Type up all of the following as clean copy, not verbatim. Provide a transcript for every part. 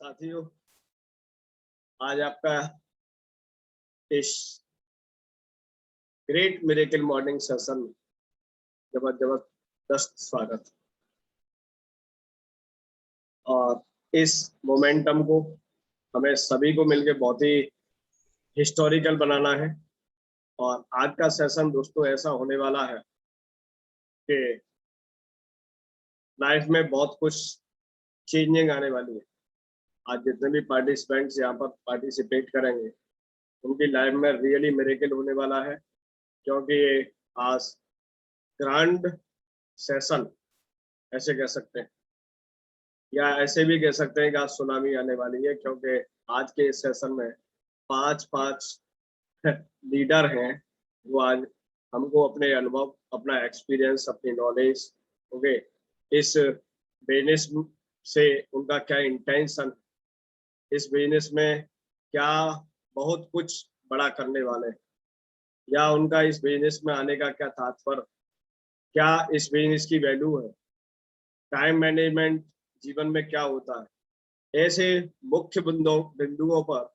साथियों, आज आपका इस ग्रेट मिरेकल मॉर्निंग सेशन में जबरदस्त स्वागत। और इस मोमेंटम को हमें सभी को मिलकर बहुत ही हिस्टोरिकल बनाना है। और आज का सेशन दोस्तों ऐसा होने वाला है कि लाइफ में बहुत कुछ चेंजिंग आने वाली है। आज जितने भी पार्टिसिपेंट्स यहाँ पर पार्टिसिपेट करेंगे उनकी लाइफ में रियली मिरेकल होने वाला है, क्योंकि ये आज ग्रैंड सेशन ऐसे कह सकते हैं, या ऐसे भी कह सकते हैं कि आज सुनामी आने वाली है, क्योंकि आज के इस सेशन में पांच लीडर हैं वो आज हमको अपने अनुभव, अपना एक्सपीरियंस, अपनी नॉलेज, ओके, इस बिजनेस से उनका क्या इंटेंशन, इस बिजनेस में क्या बहुत कुछ बड़ा करने वाले हैं, या उनका इस बिजनेस में आने का क्या तात्पर्य, क्या इस बिजनेस की वैल्यू है, टाइम मैनेजमेंट जीवन में क्या होता है, ऐसे मुख्य बिंदुओं पर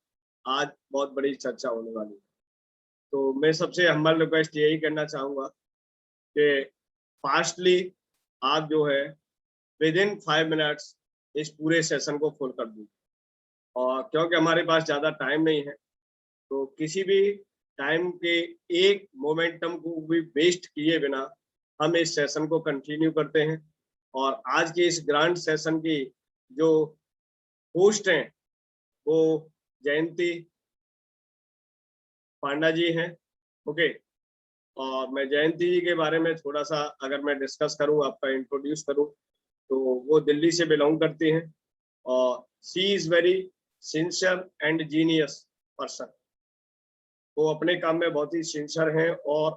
आज बहुत बड़ी चर्चा होने वाली है। तो मैं सबसे हम्बल रिक्वेस्ट यही करना चाहूँगा कि फास्टली आप जो है विद इन 5 मिनट्स इस पूरे सेशन को फुल कर दीजिए। और क्योंकि हमारे पास ज़्यादा टाइम नहीं है, तो किसी भी टाइम के एक मोमेंटम को भी वेस्ट किए बिना हम इस सेशन को कंटिन्यू करते हैं। और आज के इस ग्रांड सेशन की जो होस्ट हैं वो जयंती पांडा जी हैं, ओके। और मैं जयंती जी के बारे में थोड़ा सा अगर मैं डिस्कस करूं, आपका इंट्रोड्यूस करूं, तो वो दिल्ली से बिलोंग करती हैं और she is very sincere and genius person. वो अपने काम में बहुत ही सिंसियर हैं। और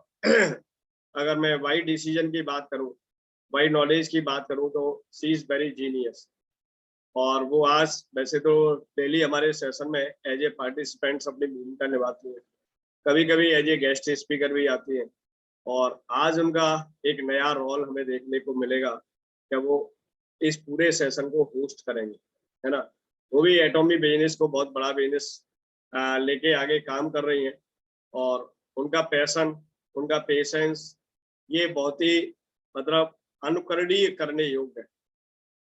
अगर मैं वाई डिसीजन की बात करूं, वाई नॉलेज की बात करूं, तो शी इज़ वेरी जीनियस। और वो आज वैसे तो डेली हमारे सेशन में एज ए पार्टिसिपेंट्स अपनी भूमिका निभाती है, कभी कभी एज ए गेस्ट स्पीकर भी आती है। और आज उनका एक नया रोल हमें देखने को मिलेगा, जब वो इस पूरे सेशन को होस्ट करेंगे, है ना। वो भी एटॉमी बिजनेस को बहुत बड़ा बिजनेस लेके आगे काम कर रही हैं। और उनका पैशन, उनका पेशेंस, ये बहुत ही मतलब अनुकरणीय करने योग्य है।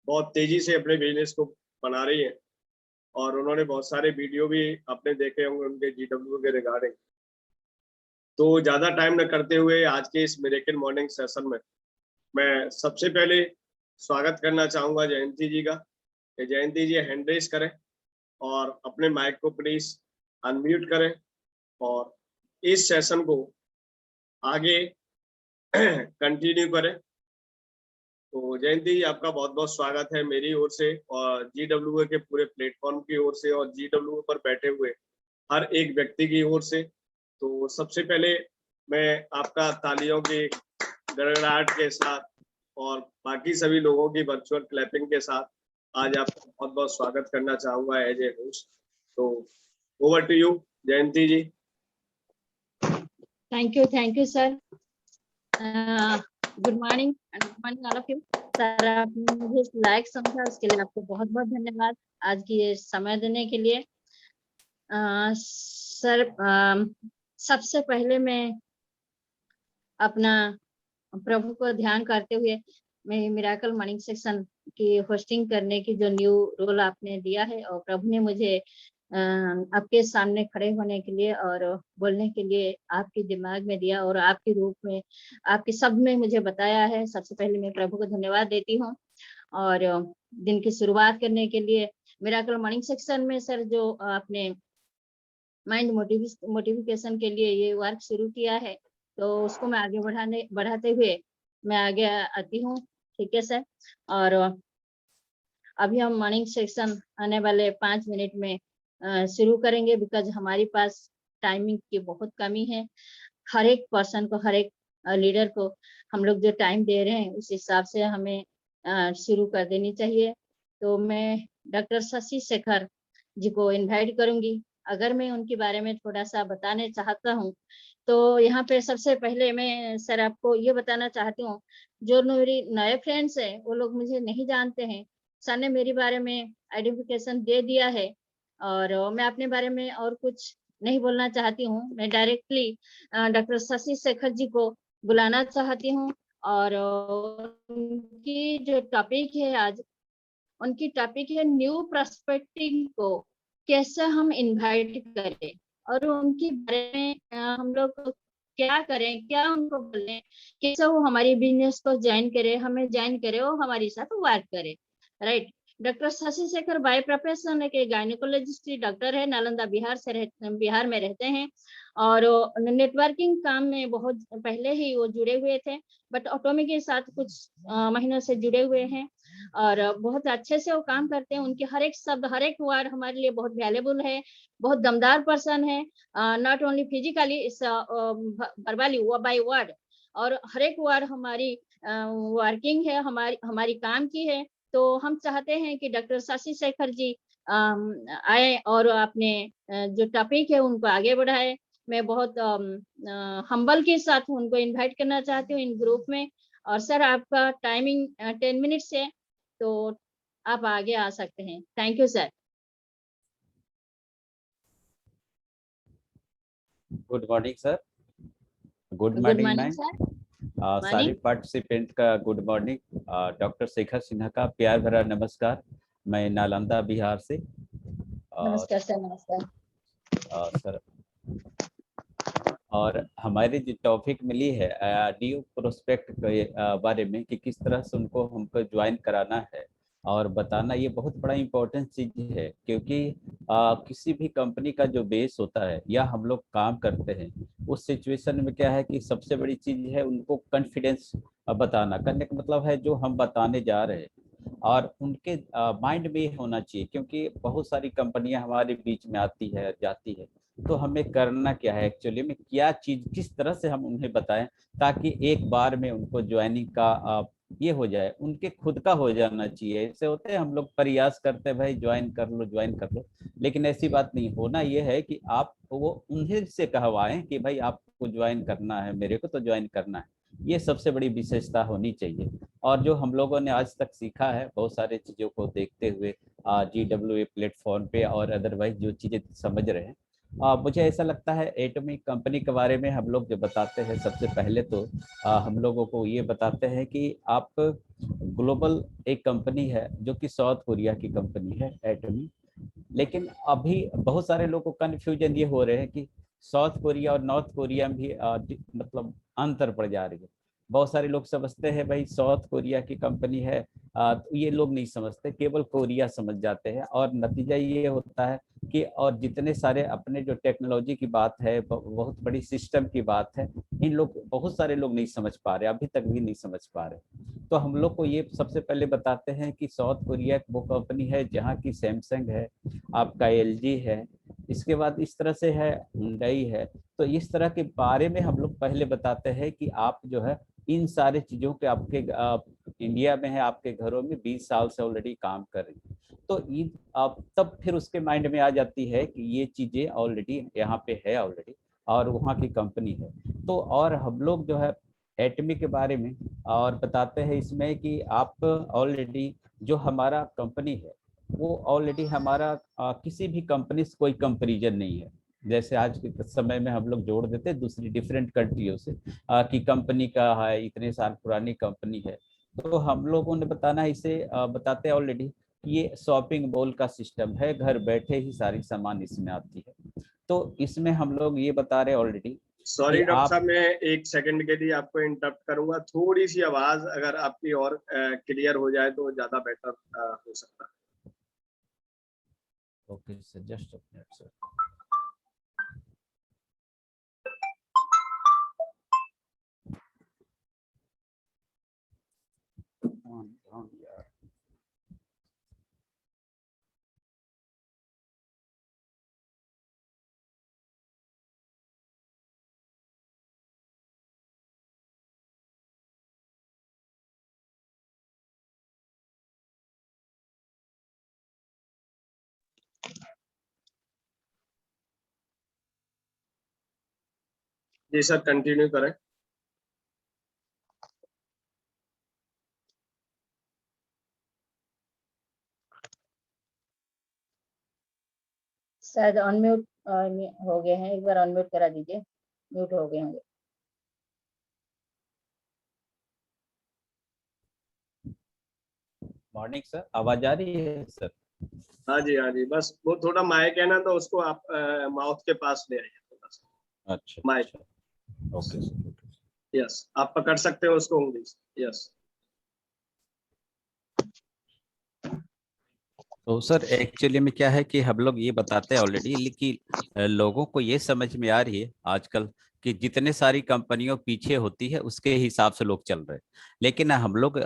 बहुत तेजी से अपने बिजनेस को बना रही है। और उन्होंने बहुत सारे वीडियो भी अपने देखे होंगे उनके GW के रिगार्डिंग। तो ज़्यादा टाइम न करते हुए आज के इस मिरेकल मॉर्निंग सेशन में मैं सबसे पहले स्वागत करना चाहूँगा जयंती जी का, कि जयंती जी हैंड रेस करें और अपने माइक को प्लीज अनम्यूट करें और इस सेशन को आगे कंटिन्यू करें। तो जयंती जी, आपका बहुत बहुत स्वागत है मेरी ओर से और GW के पूरे प्लेटफॉर्म की ओर से और GW पर बैठे हुए हर एक व्यक्ति की ओर से। तो सबसे पहले मैं आपका तालियों की गड़गड़ाहट के साथ और बाकी सभी लोगों की वर्चुअल क्लैपिंग के साथ आज आपका बहुत बहुत स्वागत करना चाहूँगा एज ए होस्ट। तो over to you Jayanti ji. Thank you sir. Good morning all of you sir. आपने मुझे इस लायक समझा, उसके लिए आपको बहुत बहुत धन्यवाद आज की ये समय देने के लिए। सर, सबसे पहले मैं अपना प्रभु को ध्यान करते हुए मैं मिरेकल मॉर्निंग सेशन की होस्टिंग करने की जो न्यू रोल आपने दिया है और प्रभु ने मुझे आपके सामने खड़े होने के लिए और बोलने के लिए आपके दिमाग में दिया और आपके रूप में, आपके शब्द में मुझे बताया है। सबसे पहले मैं प्रभु को धन्यवाद देती हूँ। और दिन की शुरुआत करने के लिए मिरेकल मॉर्निंग सेक्शन में सर जो आपने माइंड मोटिवेशन के लिए ये वर्क शुरू किया है, तो उसको मैं आगे बढ़ाते हुए मैं आगे आती हूँ। ठीक है सर। और अभी हम मॉर्निंग सेक्शन आने वाले 5 मिनट में शुरू करेंगे, बिकॉज हमारे पास टाइमिंग की बहुत कमी है। हर एक पर्सन को, हर एक लीडर को हम लोग जो टाइम दे रहे हैं उस हिसाब से हमें शुरू कर देनी चाहिए। तो मैं डॉक्टर शशि शेखर जी को इनवाइट करूंगी। अगर मैं उनके बारे में थोड़ा सा बताने चाहता हूँ, तो यहाँ पे सबसे पहले मैं सर आपको ये बताना चाहती हूँ, जो मेरी नए फ्रेंड्स हैं वो लोग मुझे नहीं जानते हैं, सर ने मेरे बारे में आइडेंटिफिकेशन दे दिया है और मैं अपने बारे में और कुछ नहीं बोलना चाहती हूँ। मैं डायरेक्टली डॉक्टर शशि शेखर जी को बुलाना चाहती हूँ और उनकी जो टॉपिक है आज, उनकी टॉपिक है न्यू पर्सपेक्टिव को कैसे हम इनवाइट करें और उनके बारे में हम लोग क्या करें, क्या उनको बोलें, कैसे वो हमारी बिजनेस को ज्वाइन करे, हमें ज्वाइन करे और हमारे साथ वर्क करे, right. Doctor Shashi Shekhar by profession एक गायनेकोलॉजिस्ट डॉक्टर है, नालंदा बिहार में रहते हैं और नेटवर्किंग काम में बहुत पहले ही वो जुड़े हुए थे, बट ऑटोमी के साथ कुछ महीनों से जुड़े हुए हैं और बहुत अच्छे से वो काम करते हैं। उनके हर एक शब्द, हर एक वर्ड हमारे लिए बहुत वैल्यूबल है, बहुत दमदार पर्सन है, नॉट ओनली फिजिकली, इस वर्बली बाय वर्ड, और हर एक वर्ड हमारी वर्किंग है, हमारी हमारी काम की है। तो हम चाहते हैं कि डॉक्टर शशि शेखर जी आए और अपने जो टॉपिक है उनको आगे बढ़ाए। मैं बहुत हम्बल के साथ उनको इनवाइट करना चाहती हूँ इन ग्रुप में। और सर आपका टाइमिंग 10 मिनट्स है, तो आप आगे आ सकते हैं। Thank you sir. Good morning sir. Good good morning morning ma'am. Sir. सारे मॉर्निंग। पार्टिसिपेंट का good morning. Doctor Shekhar Sinha का प्यार भरा नमस्कार। मैं नालंदा बिहार से। और नमस्कार सर। नमस्कार सर, और हमारी जो टॉपिक मिली है न्यू प्रोस्पेक्ट के बारे में कि किस तरह से उनको हमको ज्वाइन कराना है और बताना, ये बहुत बड़ा इम्पोर्टेंट चीज़ है। क्योंकि किसी भी कंपनी का जो बेस होता है या हम लोग काम करते हैं, उस सिचुएशन में क्या है कि सबसे बड़ी चीज़ है उनको कॉन्फिडेंस बताना। करने का मतलब है जो हम बताने जा रहे हैं और उनके माइंड में ये होना चाहिए, क्योंकि बहुत सारी कंपनियां हमारे बीच में आती है जाती है। तो हमें करना क्या है एक्चुअली में, क्या चीज़ किस तरह से हम उन्हें बताएं ताकि एक बार में उनको ज्वाइनिंग का ये हो जाए, उनके खुद का हो जाना चाहिए। ऐसे होते हैं हम लोग प्रयास करते हैं भाई ज्वाइन कर लो ज्वाइन कर लो, लेकिन ऐसी बात नहीं। होना ये है कि आप वो उन्हें से कहवाएं कि भाई आपको ज्वाइन करना है, मेरे को तो ज्वाइन करना है। ये सबसे बड़ी विशेषता होनी चाहिए। और जो हम लोगों ने आज तक सीखा है बहुत सारी चीज़ों को देखते हुए GWA प्लेटफॉर्म पे और अदरवाइज जो चीज़ें समझ रहे हैं, मुझे ऐसा लगता है एटॉमिक कंपनी के बारे में हम लोग जो बताते हैं, सबसे पहले तो हम लोगों को ये बताते हैं कि आप ग्लोबल एक कंपनी है जो कि साउथ कोरिया की कंपनी है एटॉमिक। लेकिन अभी बहुत सारे लोगों को कन्फ्यूजन ये हो रहे हैं कि साउथ कोरिया और नॉर्थ कोरिया में भी मतलब अंतर पड़ जा रही है। बहुत सारे लोग समझते हैं भाई साउथ कोरिया की कंपनी है, तो ये लोग नहीं समझते, केवल कोरिया समझ जाते हैं। और नतीजा ये होता है कि और जितने सारे अपने जो टेक्नोलॉजी की बात है, बहुत बड़ी सिस्टम की बात है, इन लोग बहुत सारे लोग नहीं समझ पा रहे, अभी तक भी नहीं समझ पा रहे। तो हम लोग को ये सबसे पहले बताते हैं कि साउथ कोरिया वो कंपनी है जहाँ की सैमसंग है, आपका LG है, इसके बाद इस तरह से है हुंडई है। तो इस तरह के बारे में हम लोग पहले बताते हैं कि आप जो है इन सारे चीज़ों के आपके इंडिया में है, आपके घरों में 20 साल से ऑलरेडी काम कर रही है। तो आप तब फिर उसके माइंड में आ जाती है कि ये चीज़ें ऑलरेडी यहाँ पे है ऑलरेडी और वहाँ की कंपनी है। तो और हम लोग जो है एटमी के बारे में और बताते हैं इसमें कि आप ऑलरेडी जो हमारा कंपनी है वो ऑलरेडी हमारा किसी भी कंपनी से कोई कंपेरिजन नहीं है। जैसे आज के समय में हम लोग जोड़ देते हैं दूसरी डिफरेंट कंट्रियों से कि कंपनी का है, इतने साल पुरानी कंपनी है। तो हम लोगों ने बताना है इसे बताते हैं ऑलरेडी ये शॉपिंग मॉल का सिस्टम है, घर बैठे ही सारी सामान इसमें आती है। तो इसमें हम लोग ये बता रहे हैं ऑलरेडी कि सॉरी डॉक्टर आप साहब, मैं एक सेकंड के लिए आपको इंटरप्ट करूंगा। थोड़ी सी आवाज अगर आपकी और क्लियर हो जाए तो ज्यादा बेटर हो सकता है। Okay sir, just a minute sir. यार जी सर, कंटिन्यू करें। शायद अनम्यूट हो गए हैं, एक बार अनम्यूट करा दीजिए, म्यूट हो गए होंगे। मॉर्निंग सर, आवाज आ रही है सर? हाँ जी, हाँ जी, बस वो थोड़ा माइक है ना, तो उसको आप माउथ के पास ले आइए थोड़ा सा अच्छा माइक। अच्छा, ओके सर। यस, आप पकड़ सकते हो उसको उंगली से। यस। तो सर एक्चुअली में क्या है कि हम लोग ये बताते हैं ऑलरेडी, लेकिन लोगों को ये समझ में आ रही है आजकल कि जितने सारी कंपनियों पीछे होती है उसके हिसाब से लोग चल रहे हैं। लेकिन हम लोग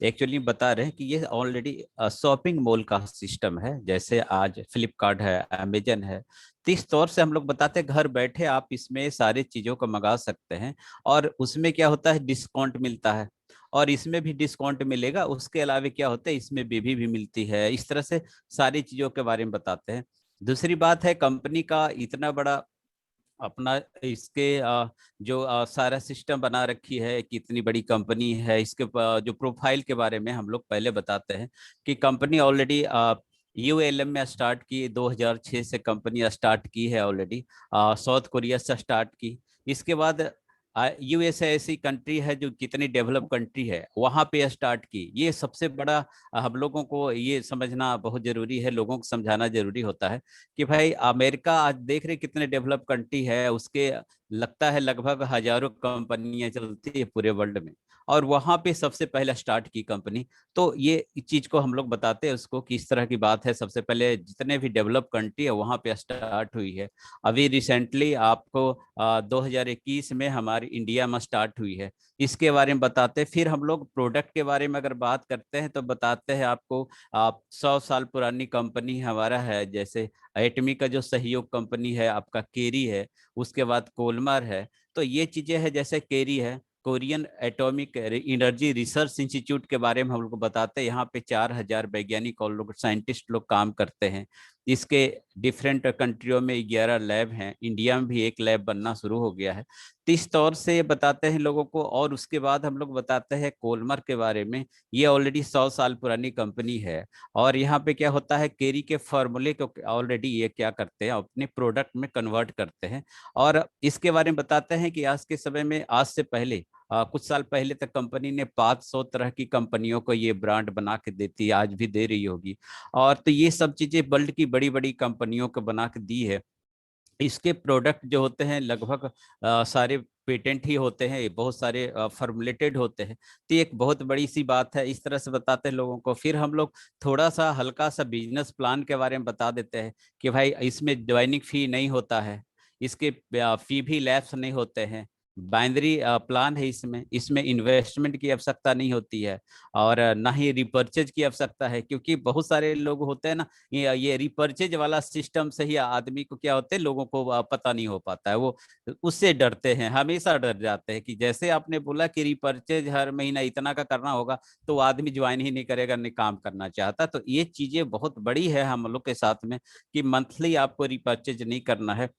एक्चुअली बता रहे हैं कि ये ऑलरेडी शॉपिंग मॉल का सिस्टम है। जैसे आज फ्लिपकार्ट है, अमेजन है, तो इस तौर से हम लोग बताते हैं घर बैठे आप इसमें सारी चीज़ों को मंगा सकते हैं। और उसमें क्या होता है, डिस्काउंट मिलता है, और इसमें भी डिस्काउंट मिलेगा। उसके अलावा क्या होता है, इसमें बीबी भी मिलती है। इस तरह से सारी चीजों के बारे में बताते हैं। दूसरी बात है, कंपनी का इतना बड़ा अपना इसके जो सारा सिस्टम बना रखी है कि इतनी बड़ी कंपनी है। इसके जो प्रोफाइल के बारे में हम लोग पहले बताते हैं कि कंपनी ऑलरेडी यूएलएम में स्टार्ट की, 2006 से कंपनी स्टार्ट की है ऑलरेडी, साउथ कोरिया से स्टार्ट की। इसके बाद यूएसए ऐसी कंट्री है जो कितनी डेवलप कंट्री है, वहां पे स्टार्ट की। ये सबसे बड़ा हम लोगों को ये समझना बहुत जरूरी है, लोगों को समझाना जरूरी होता है कि भाई अमेरिका आज देख रहे कितने डेवलप कंट्री है, उसके लगता है लगभग हजारों कंपनियां चलती है पूरे वर्ल्ड में, और वहां पे सबसे पहले स्टार्ट की कंपनी। तो ये चीज को हम लोग बताते हैं उसको कि इस तरह की बात है। सबसे पहले जितने भी डेवलप कंट्री है वहां पे स्टार्ट हुई है। अभी रिसेंटली आपको 2021 में हमारी इंडिया में स्टार्ट हुई है। इसके बारे में बताते हैं। फिर हम लोग प्रोडक्ट के बारे में अगर बात करते हैं तो बताते हैं आपको, आप 100 साल पुरानी कंपनी हमारा है। जैसे एटमी का जो सहयोग कंपनी है आपका केरी है, उसके बाद कोलमर है। तो ये चीजें हैं, जैसे केरी है, Korean atomic energy research institute के बारे में हम लोग बताते हैं। यहाँ पे 4000 वैज्ञानिक और लोग साइंटिस्ट लोग काम करते हैं। इसके डिफरेंट कंट्रियों में 11 लैब हैं, इंडिया में भी एक लैब बनना शुरू हो गया है। तो इस तौर से बताते हैं लोगों को। और उसके बाद हम लोग बताते हैं कोलमर के बारे में। ये ऑलरेडी 100 साल पुरानी कंपनी है। और यहाँ पे क्या होता है, केरी के फार्मूले को ऑलरेडी ये क्या करते हैं, अपने प्रोडक्ट में कन्वर्ट करते हैं। और इसके बारे में बताते हैं कि आज के समय में, आज से पहले कुछ साल पहले तक कंपनी ने 500 तरह की कंपनियों को ये ब्रांड बना के देती है, आज भी दे रही होगी। और तो ये सब चीजें वर्ल्ड की बड़ी बड़ी कंपनियों को बना के दी है। इसके प्रोडक्ट जो होते हैं लगभग सारे पेटेंट ही होते हैं, बहुत सारे फॉर्मुलेटेड होते हैं। तो ये एक बहुत बड़ी सी बात है। इस तरह से बताते हैं लोगों को। फिर हम लोग थोड़ा सा हल्का सा बिजनेस प्लान के बारे में बता देते हैं कि भाई इसमें ज्वाइनिंग फी नहीं होता है, इसके फी भी लैप्स नहीं होते हैं। बाइनरी प्लान है इसमें। इसमें इन्वेस्टमेंट की आवश्यकता नहीं होती है, और ना ही रिपर्चेज की आवश्यकता है। क्योंकि बहुत सारे लोग होते हैं ना, ये रिपर्चेज वाला सिस्टम से ही आदमी को क्या होते हैं, लोगों को पता नहीं हो पाता है। वो उससे डरते हैं, हमेशा डर जाते हैं कि जैसे आपने बोला कि रिपर्चेज हर महीना इतना का करना होगा, तो आदमी ज्वाइन ही नहीं करेगा, नहीं काम करना चाहता। तो ये चीजें बहुत बड़ी है हम लोग के साथ में कि मंथली आपको रिपर्चेज नहीं करना है।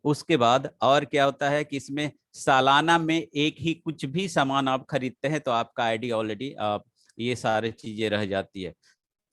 उसके बाद और क्या होता है कि इसमें सालाना में एक ही कुछ भी सामान आप खरीदते हैं तो आपका आईडी ऑलरेडी ये सारी चीजें रह जाती है।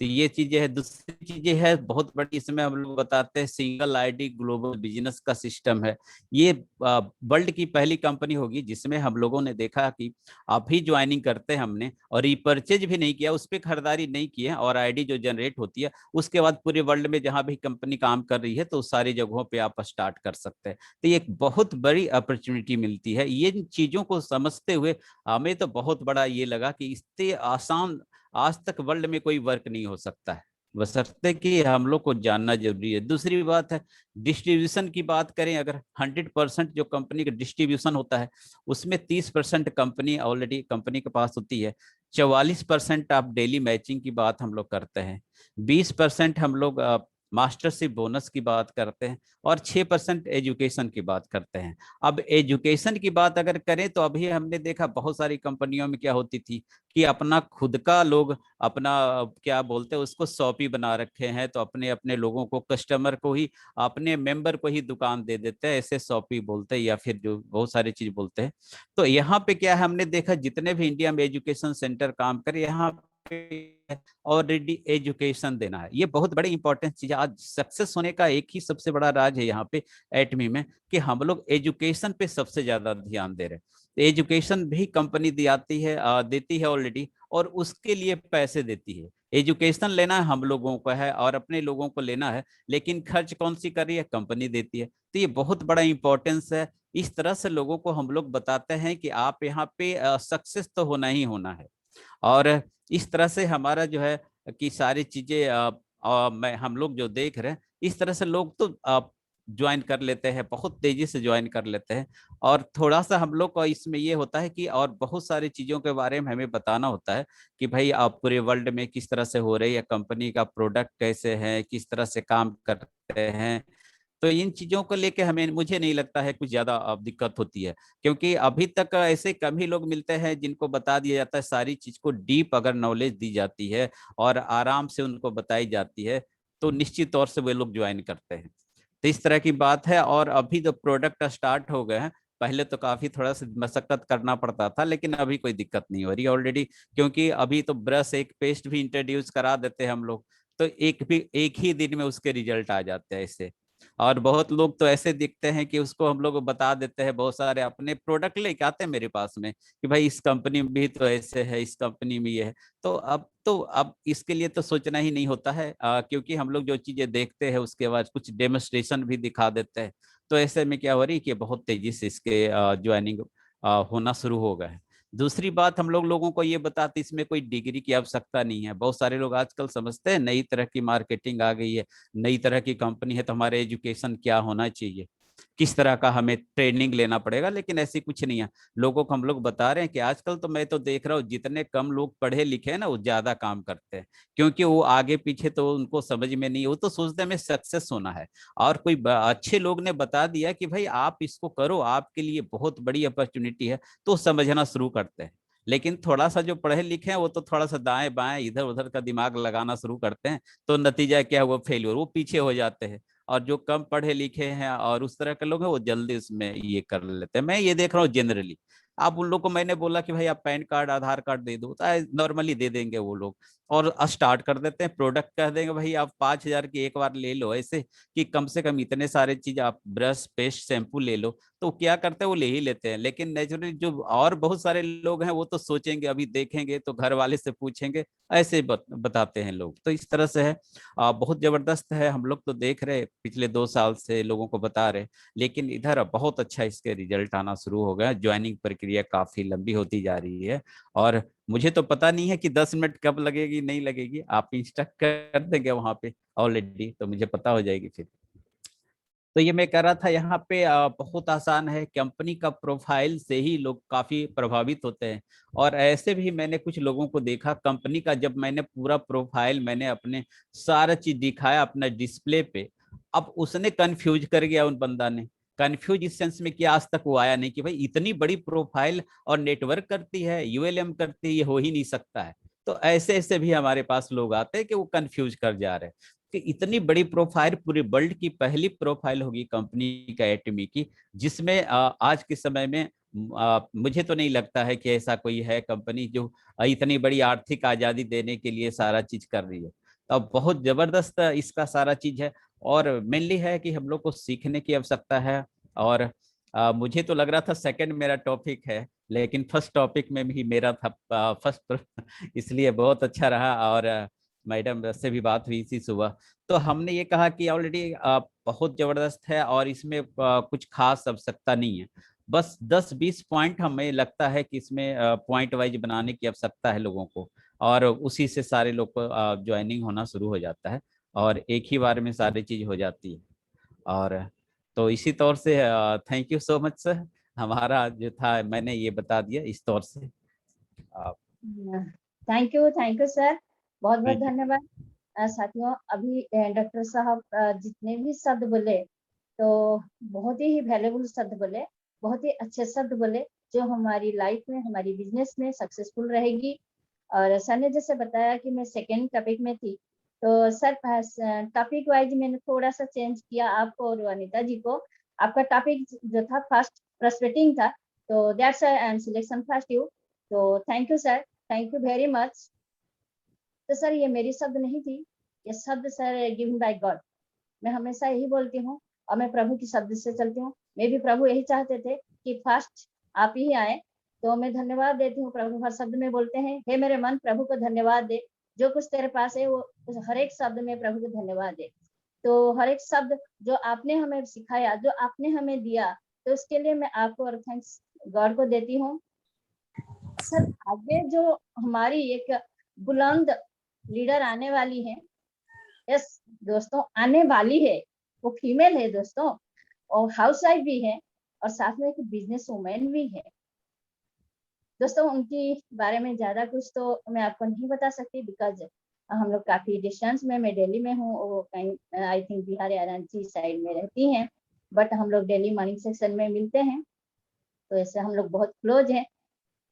तो ये चीजें है। दूसरी चीजें है बहुत बड़ी, इसमें हम लोग बताते हैं सिंगल आईडी ग्लोबल बिजनेस का सिस्टम है। ये वर्ल्ड की पहली कंपनी होगी जिसमें हम लोगों ने देखा कि अभी ज्वाइनिंग करते हैं हमने और रिपर्चेज भी नहीं किया, उस पर खरीदारी नहीं की है, और आईडी जो जनरेट होती है उसके बाद पूरे वर्ल्ड में जहां भी कंपनी काम कर रही है तो उस सारी जगहों पे आप स्टार्ट कर सकते हैं। तो ये एक बहुत बड़ी अपॉर्चुनिटी मिलती है। ये चीजों को समझते हुए हमें तो बहुत बड़ा ये लगा कि इससे आसान आज तक वर्ल्ड में कोई वर्क नहीं हो सकता है, बशर्ते कि हम लोग को जानना जरूरी है। दूसरी बात है, डिस्ट्रीब्यूशन की बात करें, अगर 100% जो कंपनी का डिस्ट्रीब्यूशन होता है उसमें 30% कंपनी ऑलरेडी कंपनी के पास होती है। 44% आप डेली मैचिंग की बात हम लोग करते हैं। 20% हम लोग मास्टरशिप बोनस की बात करते हैं, और 6% एजुकेशन की बात करते हैं। अब एजुकेशन की बात अगर करें तो अभी हमने देखा बहुत सारी कंपनियों में क्या होती थी कि अपना खुद का लोग अपना क्या बोलते हैं उसको शॉपी बना रखे हैं, तो अपने अपने लोगों को, कस्टमर को ही, अपने मेंबर को ही दुकान दे देते हैं, ऐसे शॉपी बोलते हैं या फिर जो बहुत सारी चीज बोलते हैं। तो यहाँ पे क्या है, हमने देखा जितने भी इंडिया में एजुकेशन सेंटर काम करे, यहाँ पे ऑलरेडी एजुकेशन देना है। ये बहुत बड़ी इंपॉर्टेंट चीज है। आज सक्सेस होने का एक ही सबसे बड़ा राज है यहाँ पे एटमी में, कि हम लोग एजुकेशन पे सबसे ज्यादा ध्यान दे रहे हैं। तो एजुकेशन भी कंपनी देती है ऑलरेडी, और उसके लिए पैसे देती है। एजुकेशन लेना हम लोगों को है और अपने लोगों को लेना है, लेकिन खर्च कौन सी कर रही है? कंपनी देती है। तो ये बहुत बड़ा इंपॉर्टेंस है। इस तरह से लोगों को हम लोग बताते हैं कि आप यहाँ पे सक्सेस तो होना ही होना है। और इस तरह से हमारा जो है कि सारी चीजें हम लोग जो देख रहे हैं, इस तरह से लोग तो ज्वाइन कर लेते हैं, बहुत तेजी से ज्वाइन कर लेते हैं। और थोड़ा सा हम लोग को इसमें ये होता है कि और बहुत सारी चीजों के बारे में हमें बताना होता है कि भाई आप पूरे वर्ल्ड में किस तरह से हो रही है, कंपनी का प्रोडक्ट कैसे है, किस तरह से काम करते हैं। तो इन चीजों को लेके मुझे नहीं लगता है कुछ ज्यादा दिक्कत होती है, क्योंकि अभी तक ऐसे कम ही लोग मिलते हैं जिनको बता दिया जाता है सारी चीज को, डीप अगर नॉलेज दी जाती है और आराम से उनको बताई जाती है, तो निश्चित तौर से वे लोग ज्वाइन करते हैं। तो इस तरह की बात है। और अभी जो प्रोडक्ट स्टार्ट हो गए हैं, पहले तो काफी थोड़ा सा मशक्कत करना पड़ता था, लेकिन अभी कोई दिक्कत नहीं हो रही ऑलरेडी, क्योंकि अभी तो ब्रश एक पेस्ट भी इंट्रोड्यूस करा देते हैं हम लोग, तो एक ही दिन में उसके रिजल्ट आ जाते हैं इससे। और बहुत लोग तो ऐसे दिखते हैं कि उसको हम लोग बता देते हैं, बहुत सारे अपने प्रोडक्ट लेके आते हैं मेरे पास में कि भाई इस कंपनी में भी तो ऐसे है, इस कंपनी में ये है। तो अब इसके लिए तो सोचना ही नहीं होता है, क्योंकि हम लोग जो चीजें देखते हैं उसके बाद कुछ डेमोन्स्ट्रेशन भी दिखा देते हैं। तो ऐसे में क्या हो रही है कि बहुत तेजी से इसके ज्वाइनिंग होना शुरू हो गया है। दूसरी बात, हम लोगों को ये बताते इसमें कोई डिग्री की आवश्यकता नहीं है। बहुत सारे लोग आजकल समझते हैं नई तरह की मार्केटिंग आ गई है, नई तरह की कंपनी है, तो हमारे एजुकेशन क्या होना चाहिए, किस तरह का हमें ट्रेनिंग लेना पड़ेगा, लेकिन ऐसी कुछ नहीं है। लोगों को हम लोग बता रहे हैं कि आजकल तो मैं तो देख रहा हूँ जितने कम लोग पढ़े लिखे हैं ना, वो ज्यादा काम करते हैं, क्योंकि वो आगे पीछे तो उनको समझ में नहीं, वो तो सोचते हैं हमें सक्सेस होना है, और कोई अच्छे लोग ने बता दिया कि भाई आप इसको करो, आपके लिए बहुत बड़ी अपॉर्चुनिटी है, तो समझना शुरू करते हैं। लेकिन थोड़ा सा जो पढ़े लिखे हैं वो तो थोड़ा सा दाएं बाएं इधर उधर का दिमाग लगाना शुरू करते हैं, तो नतीजा क्या हुआ? फेल्योर, वो पीछे हो जाते हैं। और जो कम पढ़े लिखे हैं और उस तरह के लोग हैं, वो जल्दी उसमें ये कर लेते हैं। मैं ये देख रहा हूँ जनरली। आप उन लोग को मैंने बोला कि भाई आप पैन कार्ड आधार कार्ड दे दो, तो नॉर्मली दे देंगे वो लोग, और स्टार्ट कर देते हैं। प्रोडक्ट कह देंगे भाई आप 5,000 की एक बार ले लो, ऐसे कि कम से कम इतने सारे चीज, आप ब्रश पेस्ट शैम्पू ले लो। तो क्या करते हैं? वो ले ही लेते हैं। लेकिन नेचुरली जो और बहुत सारे लोग हैं, वो तो सोचेंगे, अभी देखेंगे तो घर वाले से पूछेंगे, ऐसे बताते हैं लोग। तो इस तरह से है, बहुत जबरदस्त है। हम लोग तो देख रहे पिछले 2 साल से लोगों को बता रहे, लेकिन इधर बहुत अच्छा इसके रिजल्ट आना शुरू हो गया। ज्वाइनिंग प्रक्रिया काफी लंबी होती जा रही है, और मुझे तो पता नहीं है कि 10 मिनट कब लगेगी, नहीं लगेगी। आप इंस्ट्रक्ट कर देंगे वहां पे ऑलरेडी, तो मुझे पता हो जाएगी फिर। तो ये मैं कह रहा था, यहाँ पे बहुत आसान है। कंपनी का प्रोफाइल से ही लोग काफी प्रभावित होते हैं। और ऐसे भी मैंने कुछ लोगों को देखा, कंपनी का जब मैंने पूरा प्रोफाइल मैंने अपने सारा चीज दिखाया अपना डिस्प्ले पे, अब उसने कंफ्यूज कर गया उन बंदा ने। कंफ्यूज इस सेंस में कि आज तक वो आया नहीं कि भाई इतनी बड़ी प्रोफाइल और नेटवर्क करती है, यूएलएम करती है, ये हो ही नहीं सकता है। तो ऐसे ऐसे भी हमारे पास लोग आते हैं कि वो कंफ्यूज कर जा रहे हैं कि इतनी बड़ी प्रोफाइल, पूरे वर्ल्ड की पहली प्रोफाइल होगी कंपनी का एटमी की, जिसमें आज के समय में मुझे तो नहीं लगता है कि ऐसा कोई है कंपनी जो इतनी बड़ी आर्थिक आजादी देने के लिए सारा चीज कर रही है। तो अब बहुत जबरदस्त इसका सारा चीज है, और मेनली है कि हम लोग को सीखने की आवश्यकता है। और मुझे तो लग रहा था सेकंड मेरा टॉपिक है, लेकिन फर्स्ट टॉपिक में भी मेरा था फर्स्ट इसलिए बहुत अच्छा रहा। और मैडम से भी बात हुई थी सुबह, तो हमने ये कहा कि ऑलरेडी बहुत जबरदस्त है, और इसमें कुछ खास आवश्यकता नहीं है। बस 10-20 पॉइंट हमें लगता है कि इसमें पॉइंट वाइज बनाने की आवश्यकता है लोगों को, और उसी से सारे लोग को ज्वाइनिंग होना शुरू हो जाता है, और एक ही बार में सारी चीज हो जाती है। और तो इसी तौर से thank you so much sir, हमारा जो था मैंने ये बता दिया इस तौर से। थैंक यू सर, बहुत बहुत थैंक यू। धन्यवाद। साथियों, अभी डॉक्टर साहब जितने भी शब्द बोले, तो बहुत ही वैल्यूबल शब्द बोले, बहुत ही अच्छे शब्द बोले, जो हमारी लाइफ में, हमारी बिजनेस में सक्सेसफुल रहेगी। और सर ने जैसे बताया कि मैं सेकेंड टॉपिक में थी, तो सर टॉपिक वाइज मैंने थोड़ा सा चेंज किया आपको और अनिता जी को। आपका टॉपिक जो था फर्स्ट प्रोस्पेक्टिंग था, तो that's I am selection first you. तो thank you sir, thank you very much. तो सर ये मेरी शब्द नहीं थी, ये शब्द सर गिवन बाय गॉड। मैं हमेशा यही बोलती हूँ और मैं प्रभु की शब्द से चलती हूँ। मैं भी प्रभु यही चाहते थे कि फर्स्ट आप ही आए, तो मैं धन्यवाद देती हूँ। प्रभु हर शब्द में बोलते हैं, हे मेरे मन प्रभु को धन्यवाद दे, जो कुछ तेरे पास है वो हर एक शब्द में प्रभु को धन्यवाद दे। तो हर एक शब्द जो आपने हमें सिखाया, जो आपने हमें दिया, तो उसके लिए मैं आपको और थैंक्स गॉड को देती हूँ। सर आगे जो हमारी एक बुलंद लीडर आने वाली है, यस दोस्तों आने वाली है, वो फीमेल है दोस्तों, और हाउस वाइफ भी है और साथ में एक बिजनेस वुमेन भी है दोस्तों। उनकी बारे में ज्यादा कुछ तो मैं आपको नहीं बता सकती, बिकॉज हम लोग काफी डिस्टेंस में, मैं दिल्ली में हूँ, वो कहीं आई थिंक बिहार या रांची साइड में रहती हैं, बट हम लोग डेली मॉर्निंग सेक्शन में मिलते हैं, तो ऐसे हम लोग बहुत क्लोज हैं।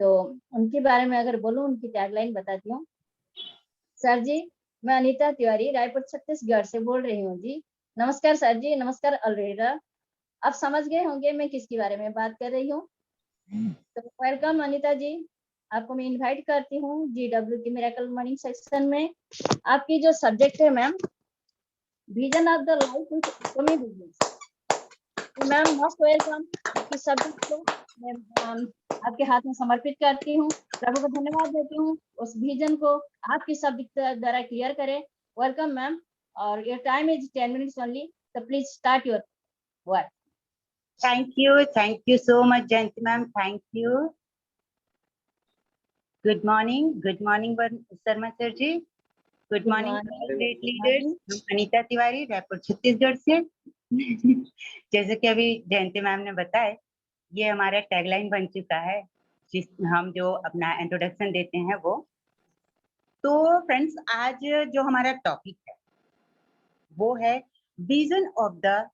तो उनके बारे में अगर बोलूँ, उनकी टैगलाइन बताती हूँ। सर जी, मैं अनीता तिवारी रायपुर छत्तीसगढ़ से बोल रही हूँ जी। नमस्कार सर जी, नमस्कार ऑलरेडर। आप समझ गए होंगे मैं किसके बारे में बात कर रही हूँ। तो वेलकम अनीता जी, आपको मैं इनवाइट करती हूँ GW की मिरेकल मॉर्निंग सेक्शन में। आपकी जो सब्जेक्ट है ma'am, vision of the life with economy business, ma'am most welcome. आपकी सब्जेक्ट को मैं आपके हाथ में समर्पित करती हूँ, प्रभु को धन्यवाद देती हूँ, उस विजन को आपकी सब्जेक्ट द्वारा क्लियर करें। वेलकम मैम, और your time is 10 minutes only, so please start your work. Thank you so much, Jayanti ma'am. Thank you. Good morning, Sarma sir ji. Good morning, great leaders. Anita Tiwari Raipur Chhattisgarh से। जैसे कि अभी जयंती ma'am ने बताया, ये हमारा टैगलाइन बन चुका है, जिस हम जो अपना इंट्रोडक्शन देते हैं वो। तो फ्रेंड्स, आज जो हमारा टॉपिक है वो है vision of the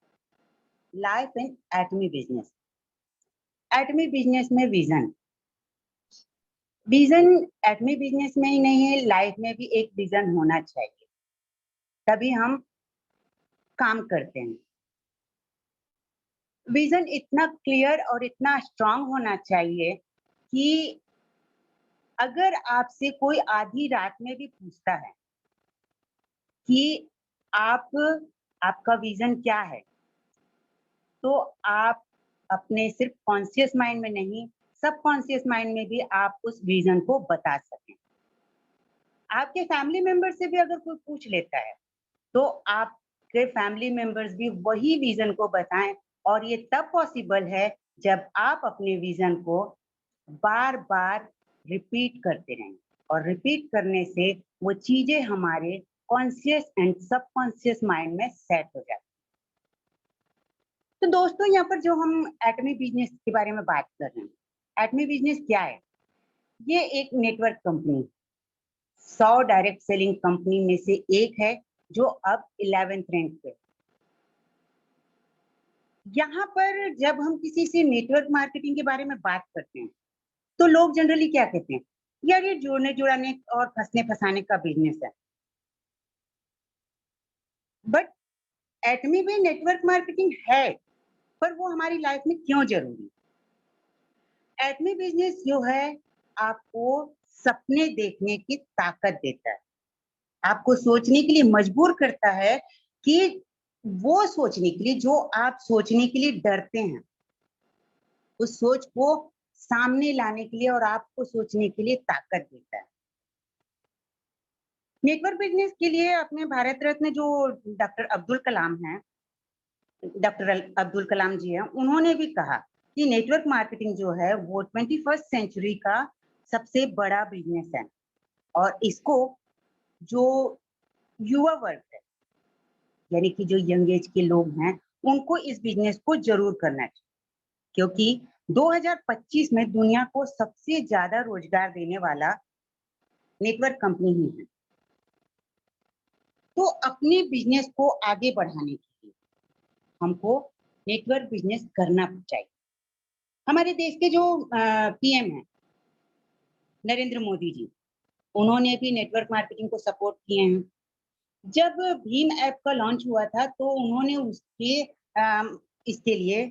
life in Atomy business. Atomy business में विजन एटमी बिजनेस में ही नहीं है, लाइफ में भी एक विजन होना चाहिए, तभी हम काम करते हैं। विजन इतना क्लियर और इतना स्ट्रांग होना चाहिए कि अगर आपसे कोई आधी रात में भी पूछता है कि आपका विजन क्या है, तो आप अपने सिर्फ कॉन्शियस माइंड में नहीं, सबकॉन्शियस माइंड में भी आप उस विजन को बता सकें। आपके फैमिली मेंबर से भी अगर कोई पूछ लेता है, तो आपके फैमिली मेंबर्स भी वही विजन को बताएं, और ये तब पॉसिबल है जब आप अपने विजन को बार बार रिपीट करते रहें, और रिपीट करने से वो चीजें हमारे कॉन्शियस एंड सबकॉन्शियस माइंड में सेट हो जाती। तो दोस्तों, यहाँ पर जो हम एटमी बिजनेस के बारे में बात कर रहे हैं, एटमी बिजनेस क्या है? ये एक network company, 100 direct selling company में से एक है, जो अब 11th रैंक पे। यहाँ पर जब हम किसी से नेटवर्क मार्केटिंग के बारे में बात करते हैं, तो लोग जनरली क्या कहते हैं, यार ये जोड़ने जुड़ाने और फंसने फंसाने का बिजनेस है। बट एटमी में नेटवर्क मार्केटिंग है, पर वो हमारी लाइफ में क्यों जरूरी? एटमी बिजनेस जो है, आपको सपने देखने की ताकत देता है, आपको सोचने के लिए मजबूर करता है कि वो सोचने के लिए जो आप सोचने के लिए डरते हैं, उस सोच को सामने लाने के लिए और आपको सोचने के लिए ताकत देता है। नेटवर्क बिजनेस के लिए अपने भारत रत्न जो डॉक्टर अब्दुल कलाम जी हैं, उन्होंने भी कहा कि नेटवर्क मार्केटिंग जो है वो 21st सेंचुरी का सबसे बड़ा बिजनेस है, और इसको जो युवा वर्ग है, यानी कि जो यंग एज के लोग हैं, उनको इस बिजनेस को जरूर करना चाहिए, क्योंकि 2025 में दुनिया को सबसे ज्यादा रोजगार देने वाला नेटवर्क कंपनी ही है। तो अपने बिजनेस को आगे बढ़ाने के लिए हमको नेटवर्क बिजनेस करना चाहिए। हमारे देश के जो PM हैं, नरेंद्र मोदी जी, उन्होंने भी नेटवर्क मार्केटिंग को सपोर्ट किए हैं। जब भीम ऐप का लॉन्च हुआ था, तो उन्होंने इसके लिए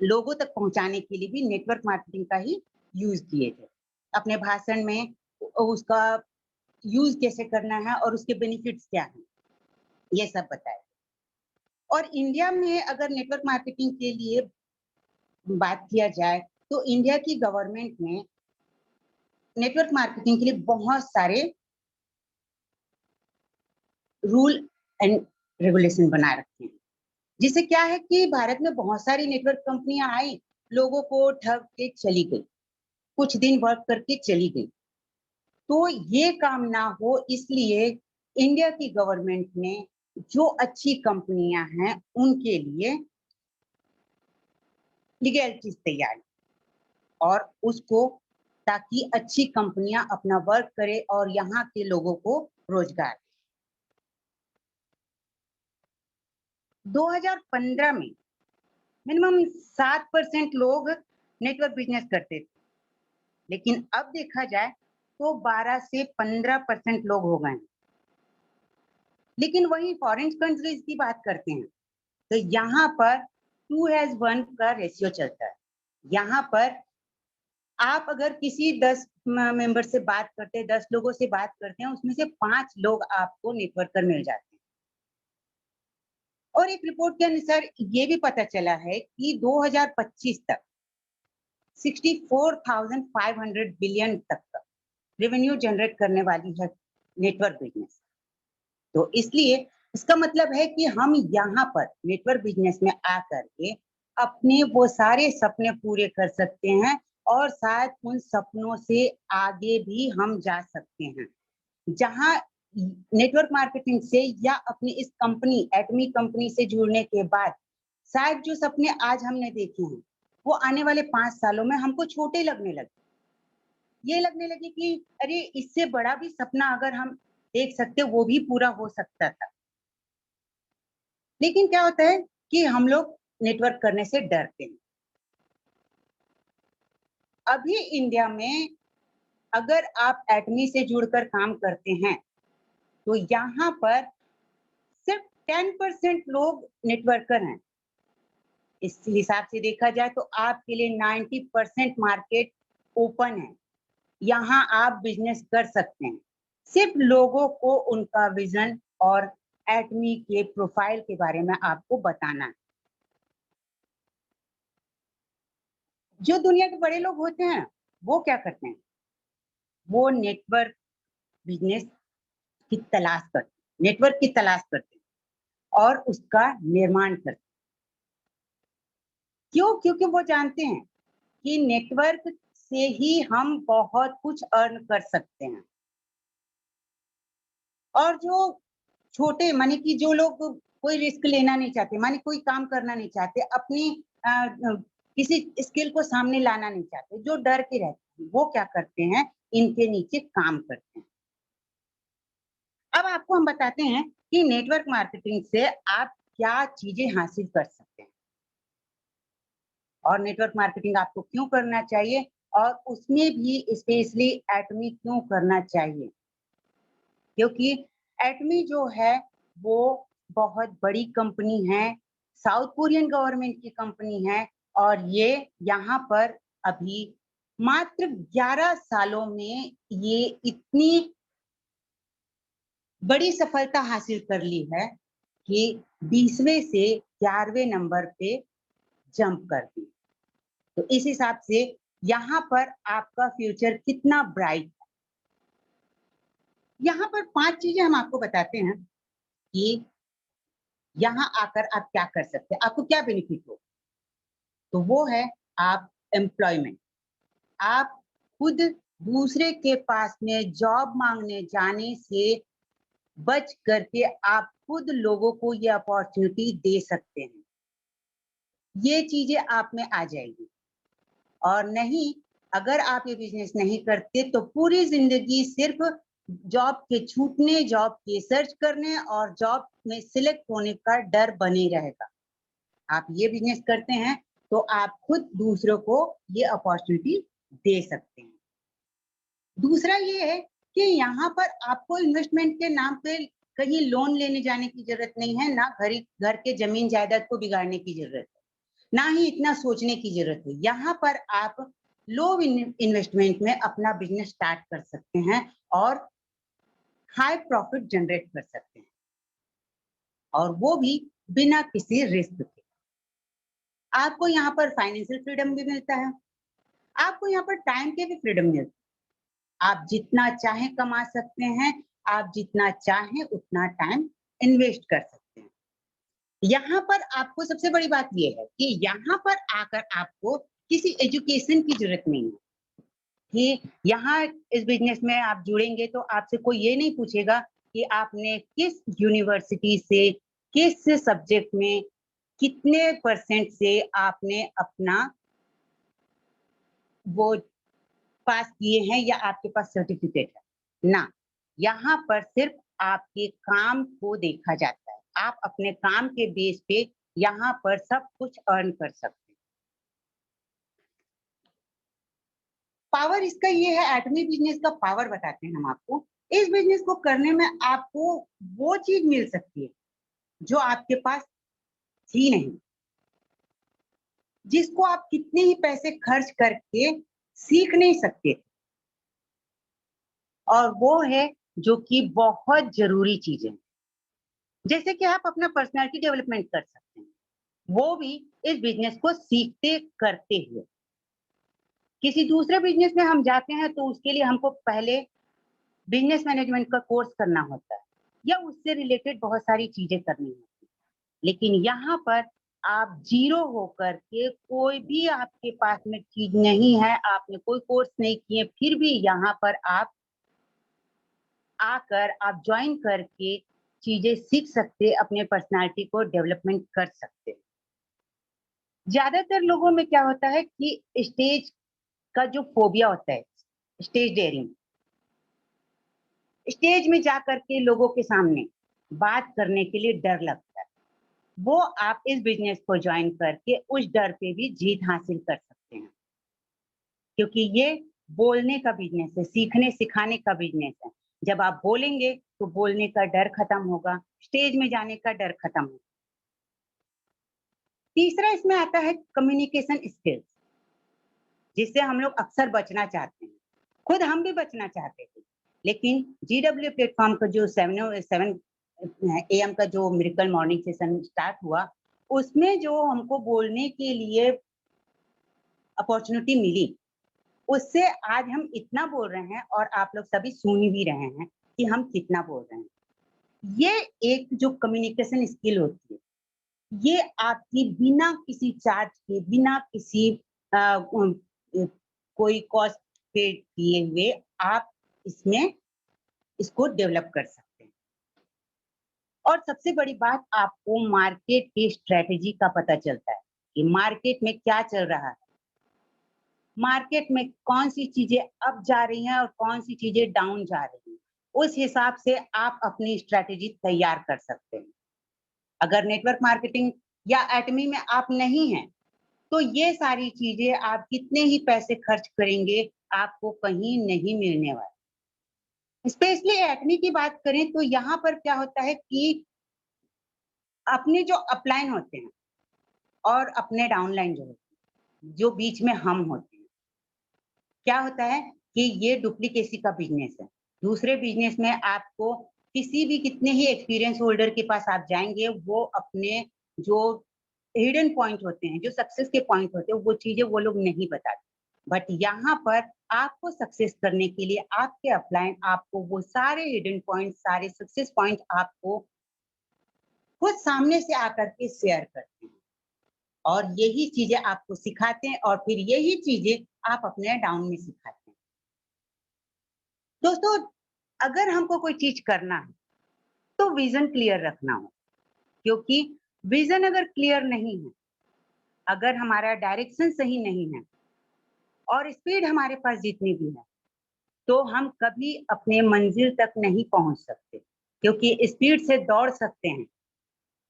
लोगों तक पहुंचाने के लिए भी नेटवर्क मार्केटिंग का ही यूज किए थे। अपने भाषण में उसका यूज कैसे करना है और उसके बेनिफिट्स क्या हैं, ये सब बताया। और इंडिया में अगर नेटवर्क मार्केटिंग के लिए बात किया जाए तो इंडिया की गवर्नमेंट ने नेटवर्क मार्केटिंग के लिए बहुत सारे रूल एंड रेगुलेशन बना रखे हैं, जिससे क्या है कि भारत में बहुत सारी नेटवर्क कंपनियां आई, लोगों को ठग के चली गई, कुछ दिन वर्क करके चली गई। तो ये काम ना हो इसलिए इंडिया की गवर्नमेंट ने जो अच्छी कंपनियां हैं उनके लिए लीगैलिटीज तैयार और उसको, ताकि अच्छी कंपनियां अपना वर्क करे और यहाँ के लोगों को रोजगार। 2015 में मिनिमम 7% लोग नेटवर्क बिजनेस करते थे, लेकिन अब देखा जाए तो 12 से 15% लोग हो गए। लेकिन वही फॉरेन कंट्रीज की बात करते हैं तो यहाँ पर 2:1 का रेशियो चलता है। यहाँ पर आप अगर किसी 10 मेंबर से बात करते हैं, 10 लोगों से बात करते हैं, उसमें से 5 लोग आपको नेटवर्कर मिल जाते हैं। और एक रिपोर्ट के अनुसार ये भी पता चला है कि 2025 तक 64,500 बिलियन तक का रेवेन्यू जनरेट करने वाली है नेटवर्क बिजनेस। तो इसलिए इसका मतलब है कि हम यहाँ पर नेटवर्क बिजनेस में आकर के अपने वो सारे सपने पूरे कर सकते हैं और शायद उन सपनों से आगे भी हम जा सकते हैं। जहाँ नेटवर्क मार्केटिंग से या अपनी इस कंपनी एटमी कंपनी से जुड़ने के बाद शायद जो सपने आज हमने देखे हैं वो आने वाले 5 सालों में हमको छोटे लगने लगे। ये लगने लगे कि अरे इससे बड़ा भी सपना अगर हम देख सकते वो भी पूरा हो सकता था। लेकिन क्या होता है कि हम लोग नेटवर्क करने से डरते हैं। अभी इंडिया में अगर आप एटमी से जुड़कर काम करते हैं तो यहाँ पर सिर्फ 10% लोग नेटवर्कर हैं। इस हिसाब से देखा जाए तो आपके लिए 90% मार्केट ओपन है, यहाँ आप बिजनेस कर सकते हैं। सिर्फ लोगों को उनका विजन और एटमी के प्रोफाइल के बारे में आपको बताना है। जो दुनिया के बड़े लोग होते हैं वो क्या करते हैं, वो नेटवर्क बिजनेस की तलाश करते हैं, नेटवर्क की तलाश करते हैं और उसका निर्माण करते हैं। क्यों? क्योंकि वो जानते हैं कि नेटवर्क से ही हम बहुत कुछ अर्न कर सकते हैं। और जो छोटे माने कि जो लोग कोई रिस्क लेना नहीं चाहते, माने कोई काम करना नहीं चाहते, अपनी किसी स्किल को सामने लाना नहीं चाहते, जो डर के रहते हैं, वो क्या करते हैं, इनके नीचे काम करते हैं। अब आपको हम बताते हैं कि नेटवर्क मार्केटिंग से आप क्या चीजें हासिल कर सकते हैं और नेटवर्क मार्केटिंग आपको क्यों करना चाहिए और उसमें भी स्पेशली एटमी क्यों करना चाहिए। क्योंकि एटमी जो है वो बहुत बड़ी कंपनी है, साउथ कोरियन गवर्नमेंट की कंपनी है और ये यहाँ पर अभी मात्र 11 सालों में ये इतनी बड़ी सफलता हासिल कर ली है कि 20वें से 11वें नंबर पे जंप कर दी। तो इस हिसाब से यहाँ पर आपका फ्यूचर कितना ब्राइट है। यहाँ पर 5 चीजें हम आपको बताते हैं कि यहाँ आकर आप क्या कर सकते हैं, आपको क्या बेनिफिट हो। तो वो है आप एम्प्लॉयमेंट, आप खुद दूसरे के पास में जॉब मांगने जाने से बच करके आप खुद लोगों को ये अपॉर्चुनिटी दे सकते हैं। ये चीजें आप में आ जाएगी। और नहीं, अगर आप ये बिजनेस नहीं करते तो पूरी जिंदगी सिर्फ जॉब के छूटने, जॉब के सर्च करने और जॉब में सिलेक्ट होने का डर बने रहेगा। आप ये बिजनेस करते हैं तो आप खुद दूसरों को ये अपॉर्चुनिटी दे सकते हैं। दूसरा ये है कि यहाँ पर आपको इन्वेस्टमेंट के नाम पे कहीं लोन लेने जाने की जरूरत नहीं है, ना घर के जमीन जायदाद को बिगाड़ने की जरूरत है, ना ही इतना सोचने की जरूरत है। यहाँ पर आप लो इन्वेस्टमेंट में अपना बिजनेस स्टार्ट कर सकते हैं और हाई प्रॉफिट जनरेट कर सकते हैं, और वो भी बिना किसी रिस्क के। आपको यहाँ पर फाइनेंशियल फ्रीडम भी मिलता है, आपको यहाँ पर टाइम के भी फ्रीडम मिलता है। आप जितना चाहें कमा सकते हैं, आप जितना चाहें उतना टाइम इन्वेस्ट कर सकते हैं। यहाँ पर आपको सबसे बड़ी बात ये है कि यहाँ पर आकर आपको किसी एजुकेशन की जरूरत नहीं है कि यहाँ इस बिजनेस में आप जुड़ेंगे तो आपसे कोई ये नहीं पूछेगा कि आपने किस यूनिवर्सिटी से, किस सब्जेक्ट में कितने परसेंट से आपने अपना वो पास किए हैं या आपके पास सर्टिफिकेट है ना। यहाँ पर सिर्फ आपके काम को देखा जाता है, आप अपने काम के बेस पे यहाँ पर सब कुछ अर्न कर सकते हैं। पावर इसका ये है, एटमी बिजनेस का पावर बताते हैं हम आपको। इस बिजनेस को करने में आपको वो चीज मिल सकती है जो आपके पास थी नहीं, जिसको आप कितने ही पैसे खर्च करके सीख नहीं सकते, और वो है जो कि बहुत जरूरी चीज है। जैसे कि आप अपना पर्सनालिटी डेवलपमेंट कर सकते हैं, वो भी इस बिजनेस को सीखते करते हुए। किसी दूसरे बिजनेस में हम जाते हैं तो उसके लिए हमको पहले बिजनेस मैनेजमेंट का कोर्स करना होता है या उससे रिलेटेड बहुत सारी चीजें करनी होती है, लेकिन यहाँ पर आप जीरो होकर के, कोई भी आपके पास में चीज नहीं है, आपने कोई कोर्स नहीं किए, फिर भी यहाँ पर आप आकर आप ज्वाइन करके चीजें सीख सकते, अपने पर्सनालिटी को डेवलपमेंट कर सकते। ज्यादातर लोगों में क्या होता है कि स्टेज का जो फोबिया होता है, स्टेज डेयरिंग, स्टेज में जा करके लोगों के सामने बात करने के लिए डर लगता है। वो आप इस बिजनेस को ज्वाइन करके उस डर पे भी जीत हासिल कर सकते हैं, क्योंकि ये बोलने का बिजनेस है, सीखने सिखाने का बिजनेस है। जब आप बोलेंगे तो बोलने का डर खत्म होगा, स्टेज में जाने का डर खत्म होगा। तीसरा इसमें आता है कम्युनिकेशन स्किल्स, जिससे हम लोग अक्सर बचना चाहते हैं, खुद हम भी बचना चाहते थे, लेकिन GW प्लेटफॉर्म का जो 7 AM का जो मिरेकल मॉर्निंग सेशन स्टार्ट हुआ, उसमें जो हमको बोलने के लिए अपॉर्चुनिटी मिली, उससे आज हम इतना बोल रहे हैं और आप लोग सभी सुन भी रहे हैं कि हम कितना बोल रहे हैं। ये एक जो कम्युनिकेशन स्किल होती है, ये आपकी बिना किसी चार्ज के, बिना किसी कोई कॉस्ट पे किए हुए आप इसको डेवलप कर सकते हैं। और सबसे बड़ी बात, आपको मार्केट की स्ट्रेटेजी का पता चलता है कि मार्केट में क्या चल रहा है, मार्केट में कौन सी चीजें अप जा रही हैं और कौन सी चीजें डाउन जा रही हैं। उस हिसाब से आप अपनी स्ट्रेटेजी तैयार कर सकते हैं। अगर नेटवर्क मार्केटिंग या एटमी में आप नहीं हैं, तो ये सारी चीजें आप कितने ही पैसे खर्च करेंगे, आपको कहीं नहीं मिलने वाला। स्पेशली एटमी की बात करें तो यहाँ पर क्या होता है कि अपने जो अपलाइन होते हैं और अपने डाउनलाइन जो होते हैं, जो बीच में हम होते हैं, क्या होता है कि ये डुप्लीकेसी का बिजनेस है। दूसरे बिजनेस में आपको किसी भी कितने ही एक्सपीरियंस होल्डर के पास आप जाएंगे, वो अपने जो हिडन पॉइंट होते हैं, जो सक्सेस के पॉइंट होते हैं, वो चीजें वो लोग नहीं बताते। बट यहाँ पर आपको सक्सेस करने के लिए आपके अपलाइन आपको वो सारे हिडन पॉइंट, सारे सक्सेस पॉइंट आपको खुद सामने से आकर के शेयर करते हैं, और यही चीजें आपको सिखाते हैं, और फिर यही चीजें आप अपने डाउन में सिखाते हैं। दोस्तों, अगर हमको कोई चीज करना है तो विजन क्लियर रखना हो, क्योंकि विजन अगर क्लियर नहीं है, अगर हमारा डायरेक्शन सही नहीं है और स्पीड हमारे पास जितनी भी है, तो हम कभी अपने मंजिल तक नहीं पहुंच सकते, क्योंकि स्पीड से दौड़ सकते हैं,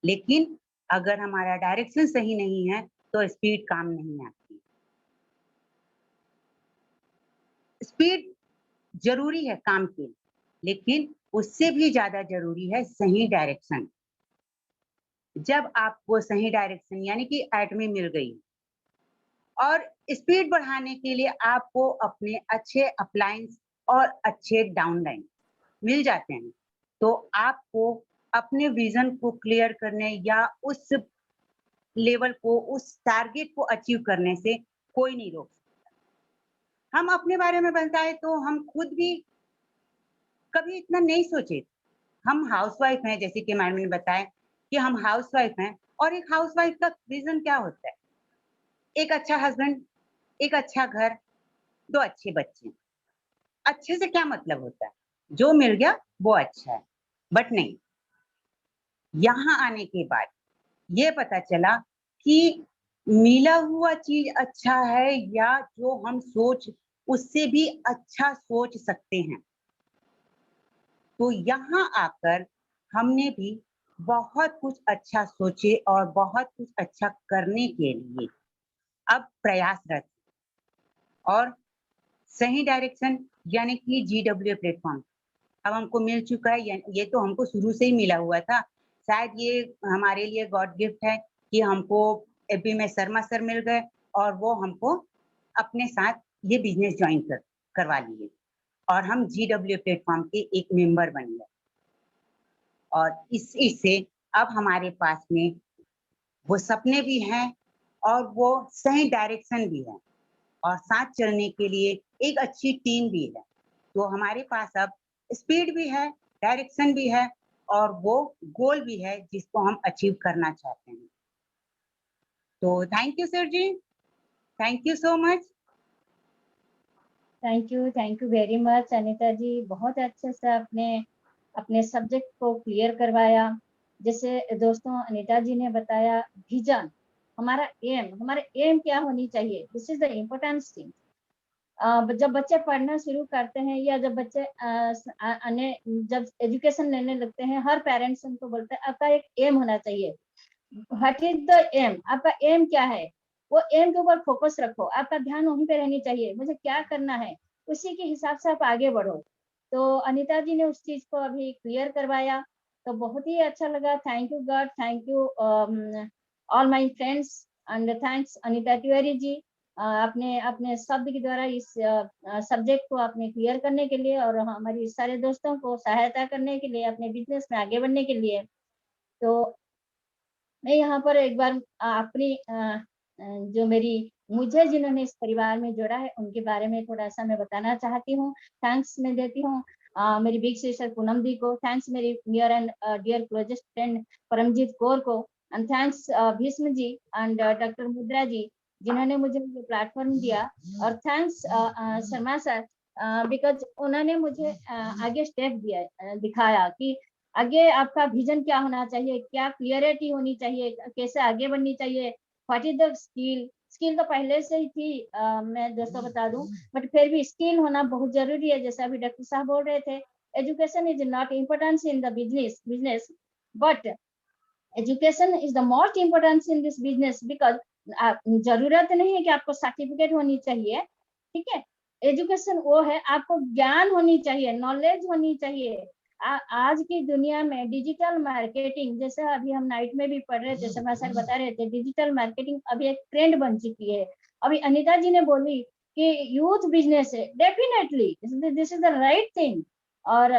लेकिन अगर हमारा डायरेक्शन सही नहीं है तो स्पीड काम नहीं आती। स्पीड जरूरी है काम के लिए, लेकिन उससे भी ज्यादा जरूरी है सही डायरेक्शन। जब आपको सही डायरेक्शन यानी कि एटमी मिल गई, और स्पीड बढ़ाने के लिए आपको अपने अच्छे अपलाइंस और अच्छे डाउनलाइन मिल जाते हैं, तो आपको अपने विजन को क्लियर करने या उस लेवल को, उस टारगेट को अचीव करने से कोई नहीं रोक सकता। हम अपने बारे में बताएं तो हम खुद भी कभी इतना नहीं सोचे। हम हाउसवाइफ हैं, जैसे कि मैडम ने बताया कि हम हाउसवाइफ हैं, और एक हाउसवाइफ का विजन क्या होता है? एक अच्छा हस्बैंड, एक अच्छा घर, 2 अच्छे बच्चे। अच्छे से क्या मतलब होता है? जो मिल गया वो अच्छा है, बट नहीं। यहाँ आने के बाद ये पता चला कि मिला हुआ चीज अच्छा है या जो हम सोच उससे भी अच्छा सोच सकते हैं। तो यहाँ आकर हमने भी बहुत कुछ अच्छा सोचे और बहुत कुछ अच्छा करने के लिए अब प्रयासरत और सही डायरेक्शन यानी कि GWA प्लेटफॉर्म अब हमको मिल चुका है। ये तो हमको शुरू से ही मिला हुआ था। शायद ये हमारे लिए गॉड गिफ्ट है कि हमको एपी में शर्मा सर मिल गए और वो हमको अपने साथ ये बिजनेस ज्वाइन करवा लिए और हम GWA प्लेटफॉर्म के एक मेंबर बन गए। और इससे अब हमारे पास में वो सपने भी हैं और वो सही डायरेक्शन भी है और साथ चलने के लिए एक अच्छी टीम भी है। तो हमारे पास अब स्पीड भी है, डायरेक्शन भी है और वो गोल भी है जिसको हम अचीव करना चाहते हैं। तो thank you sir ji, thank you so much. Thank you very much Anita ji. बहुत अच्छे से आपने अपने सब्जेक्ट को क्लियर करवाया। जैसे दोस्तों अनीता जी ने बताया विजन, हमारा एम क्या होनी चाहिए, this is the important thing. जब बच्चे पढ़ना शुरू करते हैं या जब बच्चे जब एजुकेशन लेने लगते हैं, हर पेरेंट्स उनको बोलते हैं आपका एक एम होना चाहिए। व्हाट इज द एम, आपका एम क्या है, वो एम के ऊपर फोकस रखो, आपका ध्यान वहीं पे रहनी चाहिए, मुझे क्या करना है, उसी के हिसाब से आप आगे बढ़ो। तो अनीता जी ने उस चीज को अभी क्लियर करवाया, तो बहुत ही अच्छा लगा। Thank you God, thank you all my friends and thanks Anita Tiwari ji. आपने अपने शब्द के द्वारा इस सब्जेक्ट को आपने क्लियर करने के लिए और हमारी सारे दोस्तों को सहायता करने के लिए, अपने बिजनेस में आगे बढ़ने के लिए। तो मैं यहाँ पर एक बार अपनी जो मुझे जिन्होंने इस परिवार में जोड़ा है उनके बारे में थोड़ा सा मैं बताना चाहती हूँ। थैंक्स मैं देती हूँ मेरी बिग सिस्टर पूनम दी को, थैंक्स मेरी near and dear closest friend Paramjit Kaur को, and thanks Bhishma ji and doctor Mudra ji जिन्होंने मुझे ये प्लेटफॉर्म दिया, और थैंक्स शर्मा सर बिकॉज उन्होंने मुझे आगे स्टेप दिखाया कि आगे आपका विजन क्या होना चाहिए, क्या क्लियरिटी होनी चाहिए, कैसे आगे बढ़नी चाहिए, व्हाट इज द स्किल तो पहले से ही थी मैं दोस्तों बता दूं, बट फिर भी स्किल होना बहुत जरूरी है। जैसा अभी डॉक्टर साहब बोल रहे थे, education is not importance in the business but education is the most importance in this business because जरूरत नहीं है कि आपको सर्टिफिकेट होनी चाहिए, ठीक है। एजुकेशन वो है, आपको ज्ञान होनी चाहिए, नॉलेज होनी चाहिए। आज की दुनिया में डिजिटल मार्केटिंग, जैसे अभी हम नाइट में भी पढ़ रहे थे, शर्मा सर बता रहे थे, डिजिटल मार्केटिंग अभी एक ट्रेंड बन चुकी है। अभी अनीता जी ने बोली कि यूथ बिजनेस है, definitely this is the right thing. और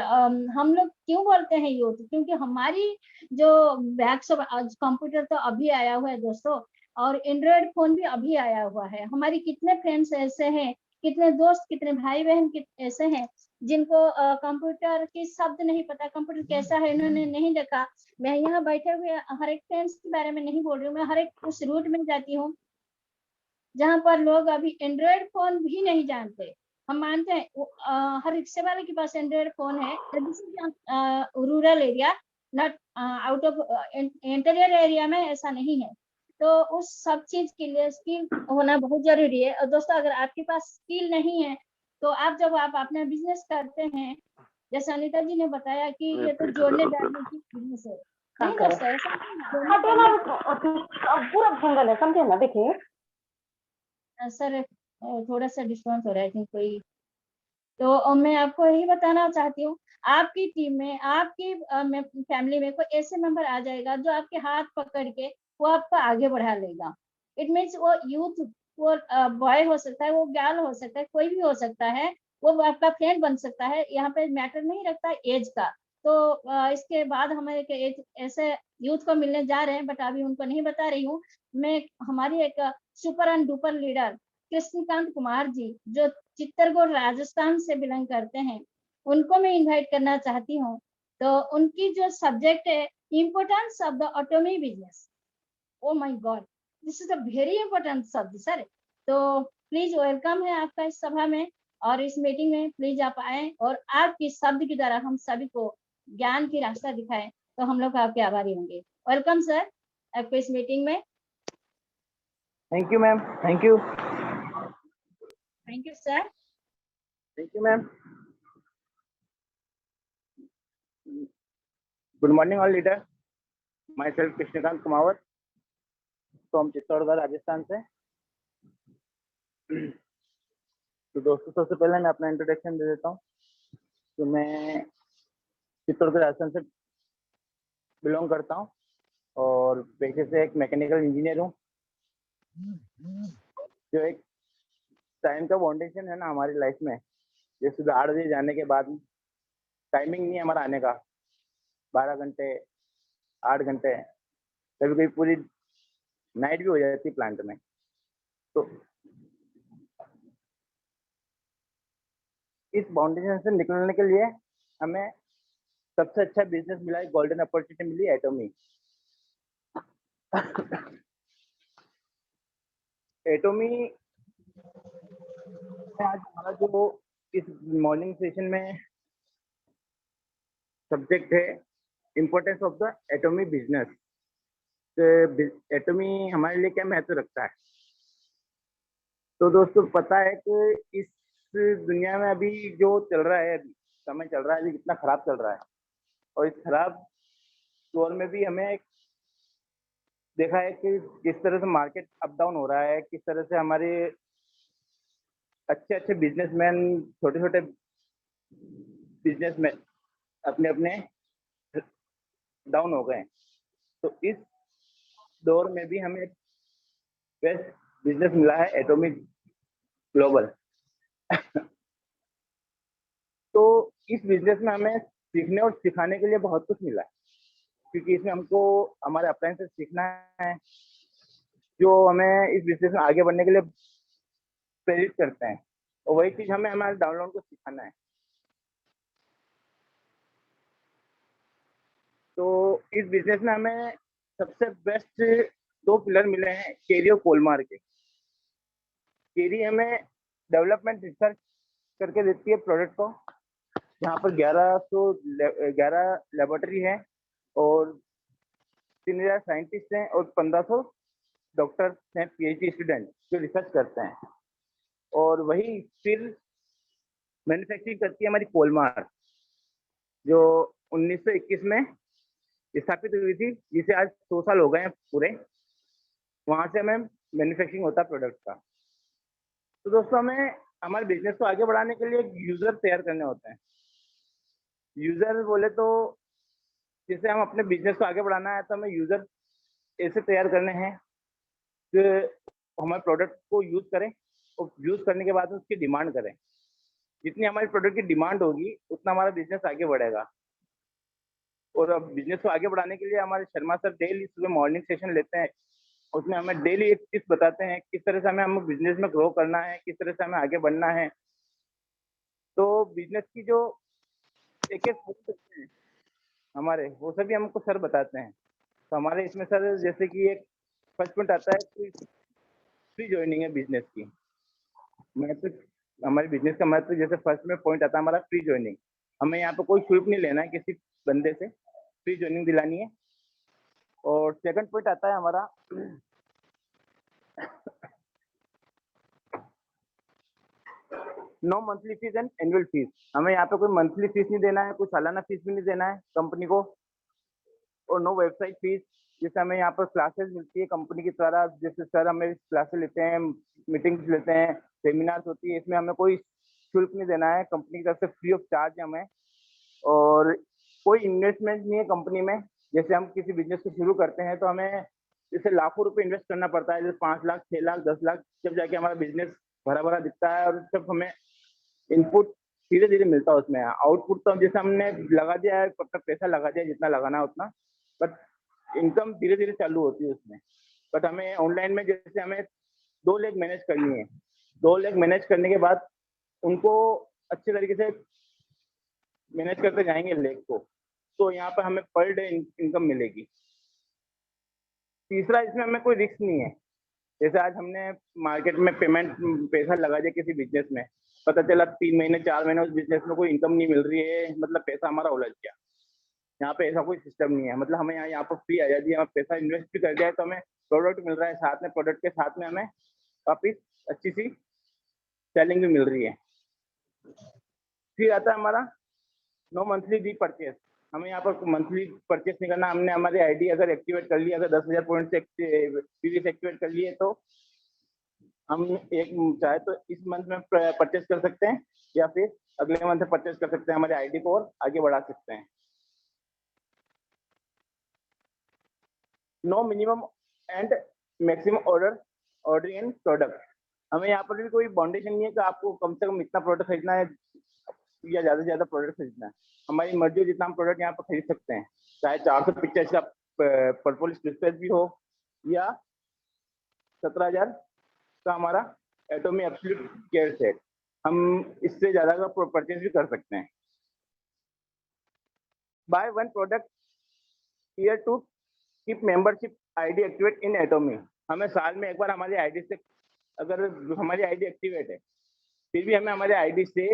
हम लोग क्यों बोलते हैं यूथ, क्योंकि हमारी जो बैक्स कंप्यूटर तो अभी आया हुआ है दोस्तों, और एंड्रॉयड फोन भी अभी आया हुआ है। हमारी कितने फ्रेंड्स ऐसे हैं, कितने दोस्त, कितने भाई बहन ऐसे हैं जिनको कंप्यूटर की शब्द नहीं पता, कंप्यूटर कैसा है इन्होंने नहीं देखा। मैं यहाँ बैठे हुए हर एक फ्रेंड्स के बारे में नहीं बोल रही हूँ, मैं हर एक उस रूट में जाती हूँ जहाँ पर लोग अभी एंड्रॉयड फोन भी नहीं जानते। हम मानते हैं हर रिक्शे वाले के पास एंड्रॉयड फोन है, rural area, not out of interior area में ऐसा नहीं है। तो उस सब चीज के लिए स्किल होना बहुत जरूरी है। और दोस्तों अगर आपके पास स्किल नहीं है तो जब आप अपना बिजनेस करते हैं, जैसे अनीता जी ने बताया कि ये तो जोड़ने डालने की बिजनेस है, नहीं दोस्तों ऐसा पूरा जंगल है, समझे ना। देखिए सर थोड़ा सा डिस्टर्ब हो रहा है कोई, तो मैं आपको यही बताना चाहती हूँ, आपकी टीम में, आपकी फैमिली में कोई ऐसे मेंबर आ जाएगा जो आपके हाथ पकड़ के वो आपको आगे बढ़ा लेगा। इट मीन्स वो यूथ, वो बॉय हो सकता है, वो गर्ल हो सकता है, कोई भी हो सकता है, वो आपका फ्रेंड बन सकता है। यहाँ पे मैटर नहीं रखता एज का। तो इसके बाद हम एक ऐसे यूथ को मिलने जा रहे हैं, बट अभी उनको नहीं बता रही हूँ। मैं हमारी एक super and duper leader Krishnakant Kumar ji, जो चित्तरगढ़ राजस्थान से बिलोंग करते हैं, उनको मैं इनवाइट करना चाहती हूँ। तो उनकी जो सब्जेक्ट है, importance of the otomy business. Oh my God, this is a very important subject sir. तो प्लीज वेलकम है आपका इस सभा में और इस मीटिंग में। प्लीज आप आए और आपकी शब्द की द्वारा हम सभी को ज्ञान की रास्ता दिखाएं, तो हम लोग आपके आभारी होंगे। वेलकम सर आपको इस मीटिंग में। Thank you ma'am. Thank you. Thank you sir. Thank you ma'am. Good morning all leader. My self Krishnakant Kumawat from Chittorgarh Rajasthan से। तो दोस्तों, सबसे पहले मैं अपना इंट्रोडक्शन दे देता हूँ। तो मैं चित्तौड़गढ़ राजस्थान से बिलोंग करता हूँ और पेशे से एक मैकेनिकल इंजीनियर हूँ। जो एक टाइम का फाउंडेशन है ना हमारी लाइफ में, जैसे 8 बजे जाने के बाद टाइमिंग नहीं है हमारा आने का, 12 घंटे 8 घंटे, कभी कभी पूरी नाइट भी हो जाती है प्लांट में। तो इस फाउंडेशन से निकलने के लिए हमें सबसे अच्छा बिजनेस मिला, एक गोल्डन अपॉर्चुनिटी मिली, एटोमी। एटोमी आज हमारा जो इस मॉर्निंग सेशन में सब्जेक्ट है, importance of the Atomy business. Atomy हमारे लिए क्या महत्व रखता है? तो दोस्तों, पता है कि इस दुनिया में अभी जो चल रहा है, अभी समय चल रहा है, अभी कितना खराब चल रहा है, और इस खराब दौर में भी हमें देखा है कि किस तरह से मार्केट अप डाउन हो रहा है, किस तरह से हमारे अच्छे अच्छे बिजनेसमैन, छोटे छोटे बिजनेसमैन अपने अपने डाउन हो गए। तो इस दौर में भी हमें बेस्ट बिजनेस मिला है, एटोमिक ग्लोबल। तो इस बिजनेस में हमें सीखने और सिखाने के लिए बहुत कुछ मिला है, क्योंकि इसमें हमको हमारे अपलाइन से सीखना है, जो हमें इस बिजनेस में आगे बढ़ने के लिए प्रेरित करते हैं, और वही चीज हमें हमारे डाउनलोड को सिखाना है। तो इस बिजनेस में हमें सबसे बेस्ट 2 पिलर मिले हैं, केरी और कोलमार के। केरी हमें डेवलपमेंट रिसर्च करके देती है प्रोडक्ट को, यहाँ पर 11 लेबोरेटरी है और 3000 साइंटिस्ट हैं और 1500 डॉक्टर्स हैं, PhD स्टूडेंट जो रिसर्च करते हैं। और वही फिर मैन्युफैक्चरिंग करती है हमारी कोलमार, जो 1921 में स्थापित हुई थी, जिसे आज 100 साल हो गए हैं पूरे। वहां से हमें मैन्युफैक्चरिंग होता है प्रोडक्ट का। तो दोस्तों, हमें हमारे बिजनेस को आगे बढ़ाने के लिए यूजर तैयार करने होते हैं। यूजर बोले तो जैसे हम अपने बिजनेस को आगे बढ़ाना है, तो हमें यूजर ऐसे तैयार करने हैं कि हमारे प्रोडक्ट को यूज करें और यूज करने के बाद उसकी डिमांड करें। जितनी हमारी प्रोडक्ट की डिमांड होगी, उतना हमारा बिजनेस आगे बढ़ेगा। और अब बिजनेस को आगे बढ़ाने के लिए हमारे शर्मा सर डेली सुबह मॉर्निंग सेशन लेते हैं, उसमें हमें डेली एक टिप्स बताते हैं किस तरह से हमें बिजनेस में ग्रो करना है, किस तरह से हमें आगे बढ़ना है। तो बिजनेस की जो एक एक हमारे, वो सभी हमको सर बताते हैं। तो हमारे इसमें सर, जैसे कि एक फर्स्ट पॉइंट आता है, फ्री ज्वाइनिंग है बिजनेस की महत्व। हमारे बिजनेस का महत्व, जैसे फर्स्ट में पॉइंट आता है हमारा फ्री ज्वाइनिंग। हमें यहाँ पे कोई शुल्क नहीं लेना है किसी बंदे से, फ्री ज्वाइनिंग दिलानी है। और सेकंड पॉइंट आता है हमारा no monthly fees and annual fees. हमें यहाँ पे कोई मंथली फीस नहीं देना है, कोई सालाना फीस भी नहीं देना है कंपनी को। और नो वेबसाइट फीस। जैसे हमें यहाँ पर क्लासेस मिलती है कंपनी की द्वारा, जैसे सर हमें क्लासेस लेते हैं, मीटिंग्स लेते हैं, सेमिनार्स होती है, इसमें हमें कोई शुल्क नहीं देना है, कंपनी की तरफ से फ्री ऑफ चार्ज है हमें। और कोई इन्वेस्टमेंट नहीं है कंपनी में। जैसे हम किसी बिजनेस को शुरू करते हैं तो हमें जैसे लाखों रुपए इन्वेस्ट करना पड़ता है, जैसे 5 लाख 6 लाख 10 लाख, जब जाके हमारा बिजनेस भरा भरा दिखता है। और जब हमें इनपुट धीरे धीरे मिलता है उसमें आउटपुट। तो जैसे हमने लगा दिया है, तब तक पैसा लगा दिया जितना लगाना है उतना, बट इनकम धीरे धीरे चालू होती है उसमें। बट हमें ऑनलाइन में जैसे हमें 2 लेग मैनेज करनी है, 2 लेग मैनेज करने के बाद उनको अच्छे तरीके से मैनेज करते जाएंगे लेग को, तो यहाँ पर हमें पर डे इनकम मिलेगी। तीसरा, इसमें हमें कोई रिस्क नहीं है। जैसे आज हमने मार्केट में पैसा लगा दिया किसी बिजनेस में, पता चला 3 महीने 4 महीने उस बिजनेस में कोई इनकम नहीं मिल रही है, मतलब पैसा हमारा उलझ गया। यहाँ पे ऐसा कोई सिस्टम नहीं है, मतलब हमें यहाँ पर फ्री आजादी, हम पैसा इन्वेस्ट भी कर दिया है तो हमें प्रोडक्ट मिल रहा है, साथ में प्रोडक्ट के साथ में हमें वापिस अच्छी सी सेलिंग भी मिल रही है। फिर आता है हमारा नो मंथली डी परचेस। हमें यहाँ पर मंथली परचेस नहीं करना। हमने हमारी आईडी अगर एक्टिवेट कर लिया, अगर 10,000 पॉइंट से पीवीस एक्टिवेट कर लिए, तो हम एक चाहे तो इस मंथ में परचेस कर सकते हैं या फिर अगले मंथ में परचेस कर सकते हैं, हमारे आईडी को और आगे बढ़ा सकते हैं। No minimum and maximum ordering and product. हमें यहाँ पर भी कोई बाउंडेशन नहीं है कि आपको कम से कम इतना प्रोडक्ट खरीदना है या ज्यादा से ज्यादा प्रोडक्ट खरीदना है। हमारी मर्जी हो जितना हम प्रोडक्ट यहाँ पर खरीद सकते हैं, चाहे 400 पिक्चर्स का पर्पल डिस्प्ले भी हो या 17,000 का हमारा एटोमी एब्सोल्यूट केयर सेट, हम इससे ज्यादा का परचेज भी कर सकते हैं। Buy 1 product year to keep membership ID activate in Atomy. हमें साल में एक बार हमारी आईडी से, अगर हमारी आईडी एक्टिवेट है फिर भी हमें हमारी आईडी से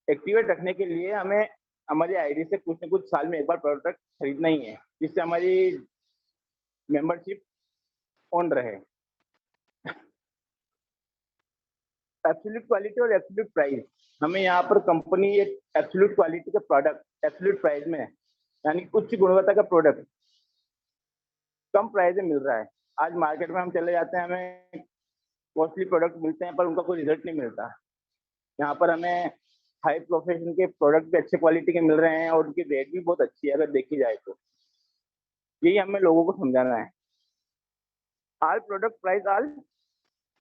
एक्टिवेट रखने के लिए हमें हमारी आईडी से कुछ न कुछ साल में एक बार प्रोडक्ट खरीदना ही है, जिससे हमारी मेंबरशिप ऑन रहे। एब्सोल्यूट क्वालिटी और एब्सोल्यूट प्राइस। हमें यहाँ पर कंपनी एक एब्सोल्यूट क्वालिटी का प्रोडक्ट एब्सोल्यूट प्राइस में, यानी उच्च गुणवत्ता का प्रोडक्ट कम प्राइस में मिल रहा है। आज मार्केट में हम चले जाते हैं, हमें कॉस्टली प्रोडक्ट मिलते हैं पर उनका कोई रिजल्ट नहीं मिलता। यहाँ पर हमें हाई प्रोफेशन के प्रोडक्ट भी अच्छे क्वालिटी के मिल रहे हैं और उनकी रेट भी बहुत अच्छी है अगर देखी जाए तो। यही हमें लोगों को समझाना है। All product price are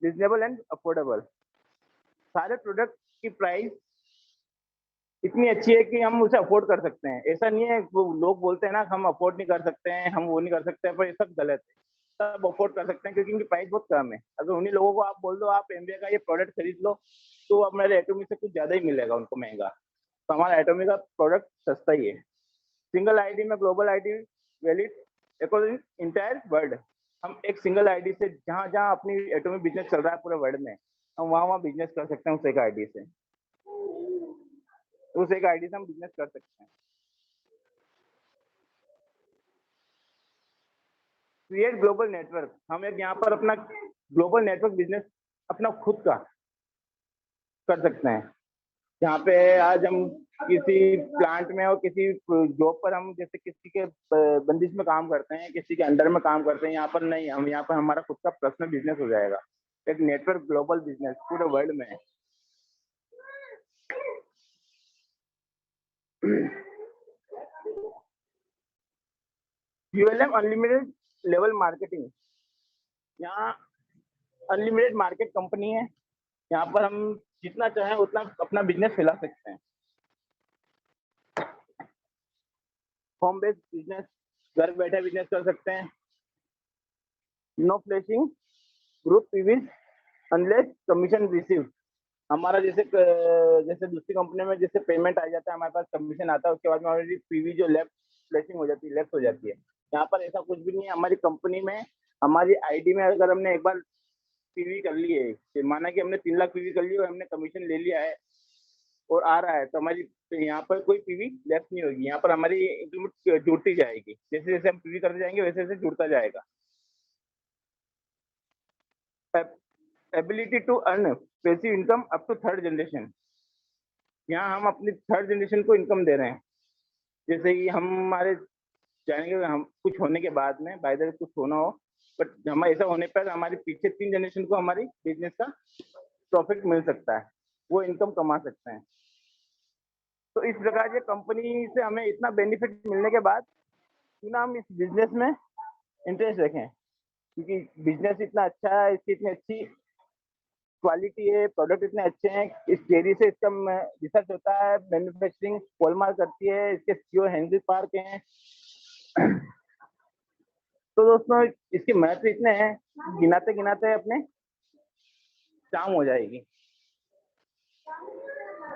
reasonable and affordable. सारे प्रोडक्ट की प्राइस इतनी अच्छी है कि हम उसे अफोर्ड कर सकते हैं। ऐसा नहीं है वो लोग बोलते हैं ना हम अफोर्ड नहीं कर सकते हैं, हम वो नहीं कर सकते हैं, पर ये सब गलत है। सब अफोर्ड कर सकते हैं क्योंकि इनकी प्राइस बहुत कम है। अगर उन्हीं लोगों को आप बोल दो आप एमबीए का ये प्रोडक्ट खरीद लो, तो हमारे एटोमी से कुछ ज्यादा ही मिलेगा उनको महंगा। तो हमारा एटोमी का प्रोडक्ट सस्ता ही है। सिंगल आईडी में global ID valid according entire world. हम एक सिंगल आईडी से जहाँ जहाँ अपनी एटोमी बिजनेस चल रहा है पूरे वर्ल्ड में, हम वहाँ बिजनेस कर सकते हैं उस एक आईडी से। उस एक आईडी से हम बिजनेस कर सकते हैं। Create global network. हम एक यहाँ पर अपना ग्लोबल नेटवर्क बिजनेस अपना खुद का कर सकते हैं। यहाँ पे आज हम किसी प्लांट में और किसी जॉब पर हम जैसे किसी के बंदिश में काम करते हैं, किसी के अंडर में काम करते हैं, यहाँ पर नहीं, हम यहाँ पर हमारा खुद का पर्सनल बिजनेस हो जाएगा। एक नेटवर्क ग्लोबल बिजनेस पूरे वर्ल्ड में है। ULM unlimited level marketing. यहाँ अनलिमिटेड मार्केट कंपनी है। यहाँ पर हम जितना चाहें उतना अपना बिजनेस फैला सकते हैं। होम बेस्ड बिजनेस, घर बैठे बिजनेस कर सकते हैं। No flashing group PVs unless commission receive. हमारा जैसे दूसरी कंपनी में जैसे पेमेंट आ जाता है, हमारे पास कमीशन आता है, उसके बाद में हमारी पीवी जो लेफ्ट फ्लैशिंग हो जाती है, लेफ्ट हो जाती है। यहाँ पर ऐसा कुछ भी नहीं है। हमारी कंपनी में हमारी आईडी में अगर हमने एक बार पीवी कर ली है, माना कि हमने 3 लाख पीवी कर ली और हमने कमीशन ले लिया है और आ रहा है, तो हमारी यहाँ पर कोई पीवी लेफ्ट नहीं होगी। यहाँ पर हमारी इंक्रीमेंट जुड़ती जाएगी। जैसे जैसे हम पीवी करते जाएंगे वैसे वैसे जुड़ता जाएगा। Ability to earn passive income up to 3rd generation. यहाँ हम अपनी 3rd जनरेशन को इनकम दे रहे हैं। जैसे कि हम हमारे जानेंगे हम कुछ होने के बाद में, बाय द वे कुछ होना हो, बट हमें ऐसा होने पर हमारे पीछे 3 जनरेशन को हमारी बिजनेस का प्रॉफिट मिल सकता है, वो इनकम कमा सकते हैं। तो इस प्रकार से कंपनी से हमें इतना बेनिफिट मिलने के बाद क्यों ना हम इस बिजनेस में इंटरेस्ट रखें, क्योंकि बिजनेस इतना अच्छा है, इसकी इतनी अच्छी क्वालिटी है, प्रोडक्ट इतने अच्छे हैं। इस चेरी से इसका रिसर्च होता है, मैन्युफैक्चरिंग कोलमार करती है, इसके सीईओ हेनरी पार्क हैं। तो दोस्तों इसके महत्व इतने हैं, गिनाते गिनाते अपने शाम हो जाएगी।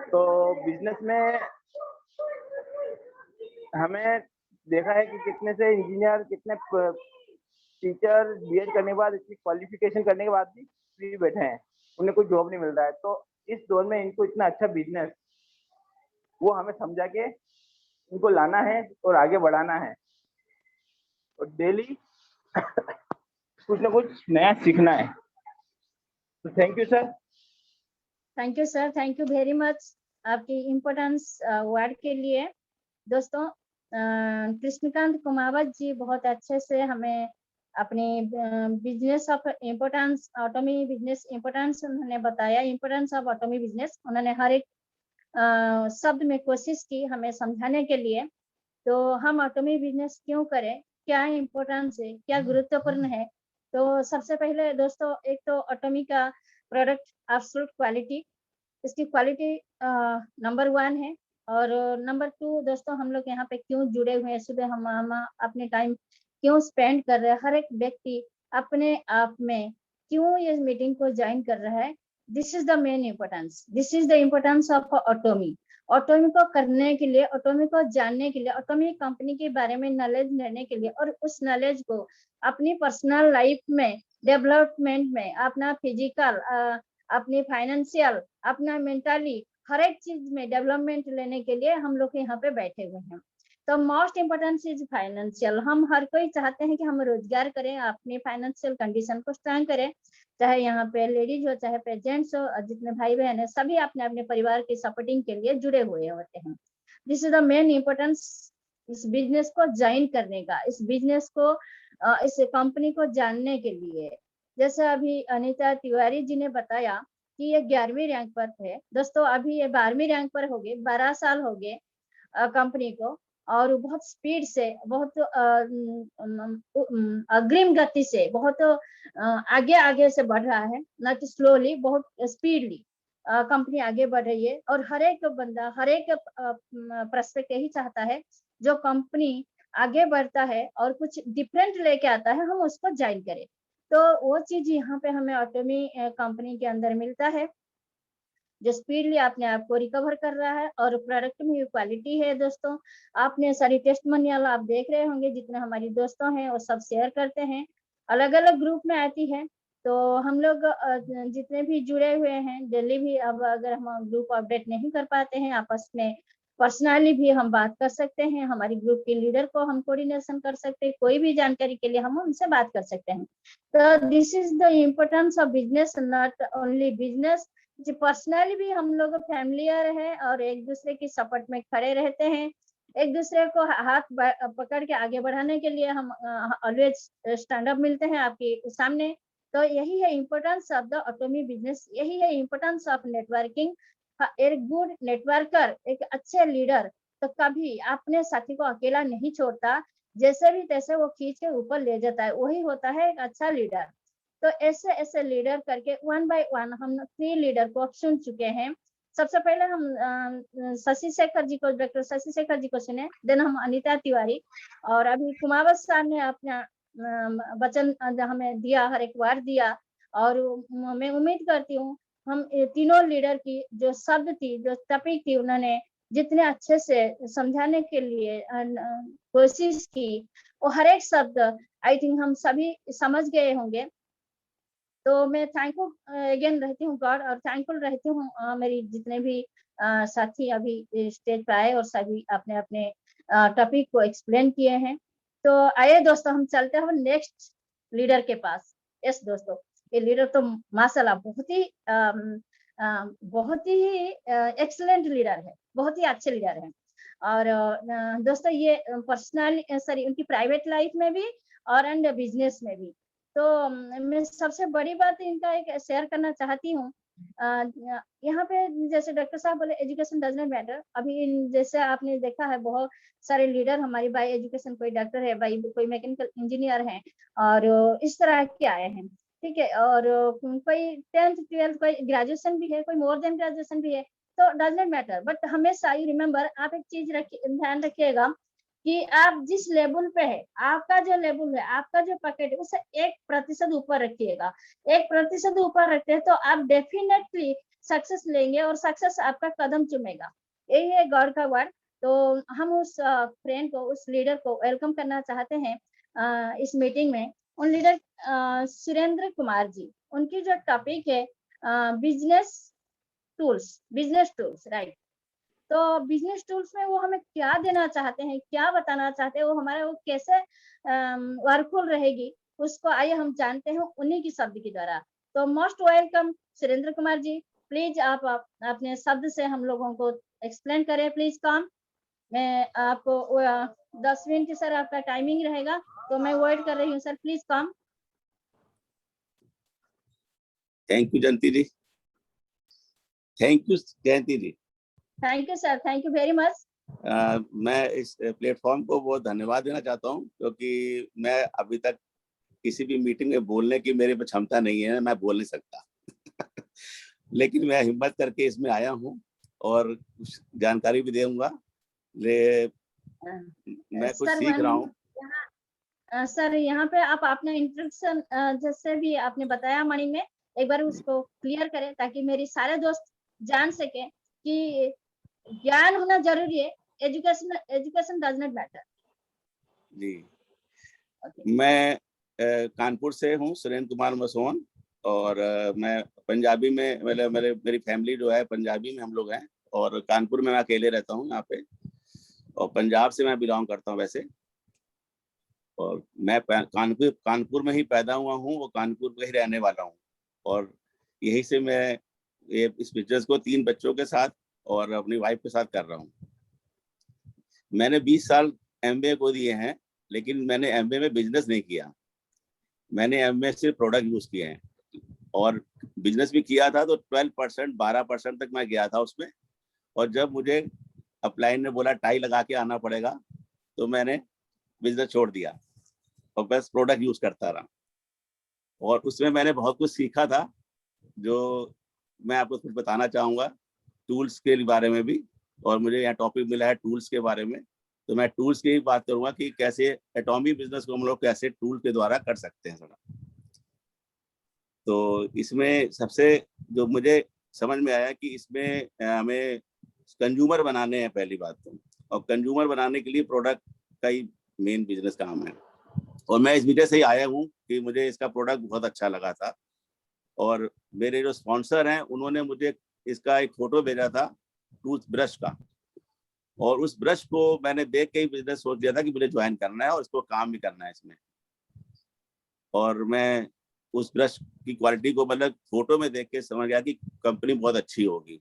तो बिजनेस में हमें देखा है कि कितने से इंजीनियर, कितने टीचर बीएड करने के बाद, इतनी क्वालिफिकेशन करने के बाद भी फ्री बैठे हैं, उन्हें कोई जॉब नहीं मिल रहा है। तो इस दौर में इनको इतना अच्छा बिजनेस वो हमें समझा के इनको लाना है और आगे बढ़ाना है, और डेली कुछ ना कुछ नया सीखना है। तो thank you sir. Thank you sir, thank you very much आपकी इम्पोर्टेंस वर्ड के लिए। दोस्तों कृष्णकांत कुमावत जी बहुत अच्छे से हमें अपनी business of importance, otomy business importance उन्होंने बताया, इम्पोर्टेंस ऑफ ऑटोमी बिजनेस। उन्होंने हर एक शब्द में कोशिश की हमें समझाने के लिए। तो हम ऑटोमी बिजनेस क्यों करें, क्या इम्पोर्टेंस है, क्या गुरुत्वपूर्ण है। तो सबसे पहले दोस्तों एक तो ऑटोमी का प्रोडक्ट एब्सोल्यूट क्वालिटी, इसकी क्वालिटी नंबर 1 है। और नंबर 2 दोस्तों हम लोग यहाँ पे क्यों जुड़े हुए हैं, सुबह हम अपने टाइम क्यों स्पेंड कर रहे हैं, हर एक व्यक्ति अपने आप में क्यों ये मीटिंग को ज्वाइन कर रहा है। This is the main importance, this is the importance of otomy. Otomy को करने के लिए, ऑटोमी को जानने के लिए, ऑटोमी कंपनी के बारे में नॉलेज लेने के लिए, और उस नॉलेज को अपनी पर्सनल लाइफ में डेवलपमेंट में, अपना फिजिकल, अपनी फाइनेंशियल, अपना मेंटली, हर एक चीज में डेवलपमेंट लेने के लिए हम लोग यहाँ पे बैठे हुए हैं। तो मोस्ट इम्पोर्टेंट इज फाइनेंशियल। हम हर कोई चाहते हैं कि हम रोजगार करें, अपनी फाइनेंशियल कंडीशन को स्ट्रॉन्ग करें, चाहे यहाँ पे लेडीज हो, चाहे पे जेंट्स हो, और जितने भाई बहन है सभी अपने अपने परिवार की सपोर्टिंग के लिए जुड़े हुए होते हैं। This is the main importance इस बिजनेस को ज्वाइन करने का, इस बिजनेस को, इस कंपनी को जानने के लिए। जैसे अभी अनीता तिवारी जी ने बताया कि ये 11वीं रैंक पर थे दोस्तों, अभी ये 12वीं रैंक पर हो गए, 12 साल हो गए कंपनी को, और बहुत स्पीड से, बहुत अग्रिम गति से, बहुत आगे आगे से बढ़ रहा है, ना कि स्लोली, बहुत स्पीडली कंपनी आगे बढ़ रही है। और हर एक बंदा, हर एक प्रोस्पेक्ट यही चाहता है जो कंपनी आगे बढ़ता है और कुछ डिफरेंट लेके आता है, हम उसको ज्वाइन करें। तो वो चीज यहाँ पे हमें ऑटोमी कंपनी के अंदर मिलता है, जो स्पीडली अपने आप को रिकवर कर रहा है, और प्रोडक्ट में क्वालिटी है। दोस्तों आपने सारी टेस्टिमोनियल आप देख रहे होंगे, जितने हमारी दोस्तों हैं वो सब शेयर करते हैं, अलग अलग ग्रुप में आती है। तो हम लोग जितने भी जुड़े हुए हैं डेली भी, अब अगर हम ग्रुप अपडेट नहीं कर पाते हैं, आपस में पर्सनली भी हम बात कर सकते हैं, हमारी ग्रुप के लीडर को हम कोऑर्डिनेशन कर सकते हैं, कोई भी जानकारी के लिए हम उनसे बात कर सकते हैं। तो this is the importance of business, not only business. जी पर्सनली भी हम लोग फैमिलियर है, और एक दूसरे की सपोर्ट में खड़े रहते हैं, एक दूसरे को हाथ पकड़ के आगे बढ़ाने के लिए हम ऑलवेज स्टैंड अप मिलते हैं आपके सामने। तो यही है importance of the otomy business, यही है इम्पोर्टेंस ऑफ नेटवर्किंग। एक गुड नेटवर्कर, एक अच्छे लीडर तो कभी अपने साथी को अकेला नहीं छोड़ता, जैसे भी तैसे वो खींच के ऊपर ले जाता है, वही होता है एक अच्छा लीडर। तो ऐसे ऐसे लीडर करके 1 by 1 हम 3 लीडर को चुन चुके हैं। सबसे पहले हम शशि शेखर जी को, डॉक्टर शशि शेखर जी को सुने, देन हम अनीता तिवारी, और अभी कुमावत सर ने अपना वचन हमें दिया, हर एक बार दिया, और मैं उम्मीद करती हूँ हम तीनों लीडर की जो शब्द थी, जो टॉपिक थी, उन्होंने जितने अच्छे से समझाने के लिए कोशिश की, वो हर एक शब्द आई थिंक हम सभी समझ गए होंगे। तो मैं थैंकफुल अगेन रहती हूँ गॉड, और थैंकफुल रहती हूँ मेरी जितने भी साथी अभी स्टेज पे आए और सभी अपने अपने टॉपिक को एक्सप्लेन किए हैं। तो आइए दोस्तों हम चलते हैं नेक्स्ट लीडर के पास। यस दोस्तों, ये लीडर तो माशाल्लाह बहुत ही एक्सीलेंट लीडर है, बहुत ही अच्छे लीडर है। और दोस्तों ये पर्सनल सॉरी उनकी प्राइवेट लाइफ में भी और एंड बिजनेस में भी। तो मैं सबसे बड़ी बात इनका एक शेयर करना चाहती हूँ। यहाँ पे जैसे डॉक्टर साहब बोले एजुकेशन डज नॉट मैटर, अभी जैसे आपने देखा है बहुत सारे लीडर हमारी बाय एजुकेशन, कोई डॉक्टर है, बाई कोई मैकेनिकल इंजीनियर है, और इस तरह के आए हैं। ठीक है, और कोई 10th 12th कोई ग्रेजुएशन भी है, कोई मोर देन ग्रेजुएशन भी है, तो डज नॉट मैटर। बट हमेशा यू रिमेम्बर, आप एक चीज ध्यान रखिएगा कि आप जिस लेवल पे है, आपका जो लेवल है, आपका जो पैकेट है, उसे 1% ऊपर रखिएगा। 1% ऊपर रखते हैं तो आप डेफिनेटली सक्सेस लेंगे और सक्सेस आपका कदम चूमेगा। यही है गॉड का वर्ड। तो हम उस फ्रेंड को, उस लीडर को वेलकम करना चाहते हैं इस मीटिंग में। उन लीडर सुरेंद्र कुमार जी, उनकी जो टॉपिक है बिजनेस टूल्स, राइट। तो बिजनेस टूल्स में वो हमें क्या देना चाहते हैं, क्या बताना चाहते हैं, वो हमारा वो कैसे वर्कफुल रहेगी, उसको आइए हम जानते हैं उन्हीं की शब्द के द्वारा। तो most welcome Surendra Kumar ji, please आप अपने शब्द से हम लोगों को एक्सप्लेन करें, प्लीज कम। मैं आपको 10 मिनट की सर आपका टाइमिंग रहेगा, तो मैं वेट कर रही हूँ sir, please come. Thank you Jayanti ji, thank you Jayanti ji. Thank you sir, thank you very much. मैं इस प्लेटफॉर्म को बहुत धन्यवाद देना चाहता हूं, क्योंकि मैं अभी तक किसी भी मीटिंग में बोलने की मेरे में क्षमता नहीं है, मैं बोल नहीं सकता लेकिन मैं हिम्मत करके इसमें आया हूं और कुछ जानकारी भी दूंगा। मैं कुछ सीख रहा हूँ। सर यहाँ पे आप अपना इंट्रोडक्शन जैसे भी आपने बताया मणि में, एक बार उसको क्लियर करें ताकि मेरी सारे दोस्त जान सके कि ज्ञान होना जरूरी है, एजुकेशन डज नॉट मैटर। जी, मैं कानपुर से हूँ, सुरेंद्र कुमार मसोन, और मैं पंजाबी में, मेरी फैमिली जो है पंजाबी में हम लोग हैं, और कानपुर में मैं अकेले रहता हूँ यहाँ पे, और पंजाब से मैं बिलोंग करता हूँ वैसे। और मैं कानपुर में ही पैदा हुआ हूँ और कानपुर में ही रहने वाला हूँ, और यही से मैं इस बिजनेस को 3 बच्चों के साथ और अपनी वाइफ के साथ कर रहा हूँ। मैंने 20 साल MBA को दिए हैं, लेकिन मैंने MBA में बिजनेस नहीं किया। मैंने MBA से प्रोडक्ट यूज किए हैं, और बिजनेस भी किया था तो 12% 12% तक मैं गया था उसमें। और जब मुझे अपलाइन ने बोला टाई लगा के आना पड़ेगा, तो मैंने बिजनेस छोड़ दिया और बस प्रोडक्ट यूज करता रहा। और उसमें मैंने बहुत कुछ सीखा था, जो मैं आपको कुछ बताना चाहूँगा टूल्स के बारे में भी। और मुझे यहाँ टॉपिक मिला है टूल्स के बारे में, तो मैं टूल्स की बात करूँगा कि कैसे एटॉमिक बिजनेस को हम लोग कैसे टूल के द्वारा कर सकते हैं थोड़ा। तो इसमें सबसे जो मुझे समझ में आया कि इसमें हमें कंज्यूमर बनाने हैं पहली बात तो, और कंज्यूमर बनाने के लिए प्रोडक्ट का ही मेन बिजनेस काम है। और मैं इस वजह से ही आया हूँ कि मुझे इसका प्रोडक्ट बहुत अच्छा लगा था, और मेरे जो स्पॉन्सर हैं उन्होंने मुझे इसका एक फोटो भेजा था टूथ ब्रश का, और उस ब्रश को मैंने देख के ही बिजनेस सोच लिया था कि मुझे ज्वाइन करना है और इसको काम भी करना है इसमें। और मैं उस ब्रश की क्वालिटी को मतलब फोटो में देख के समझ गया कि कंपनी बहुत अच्छी होगी,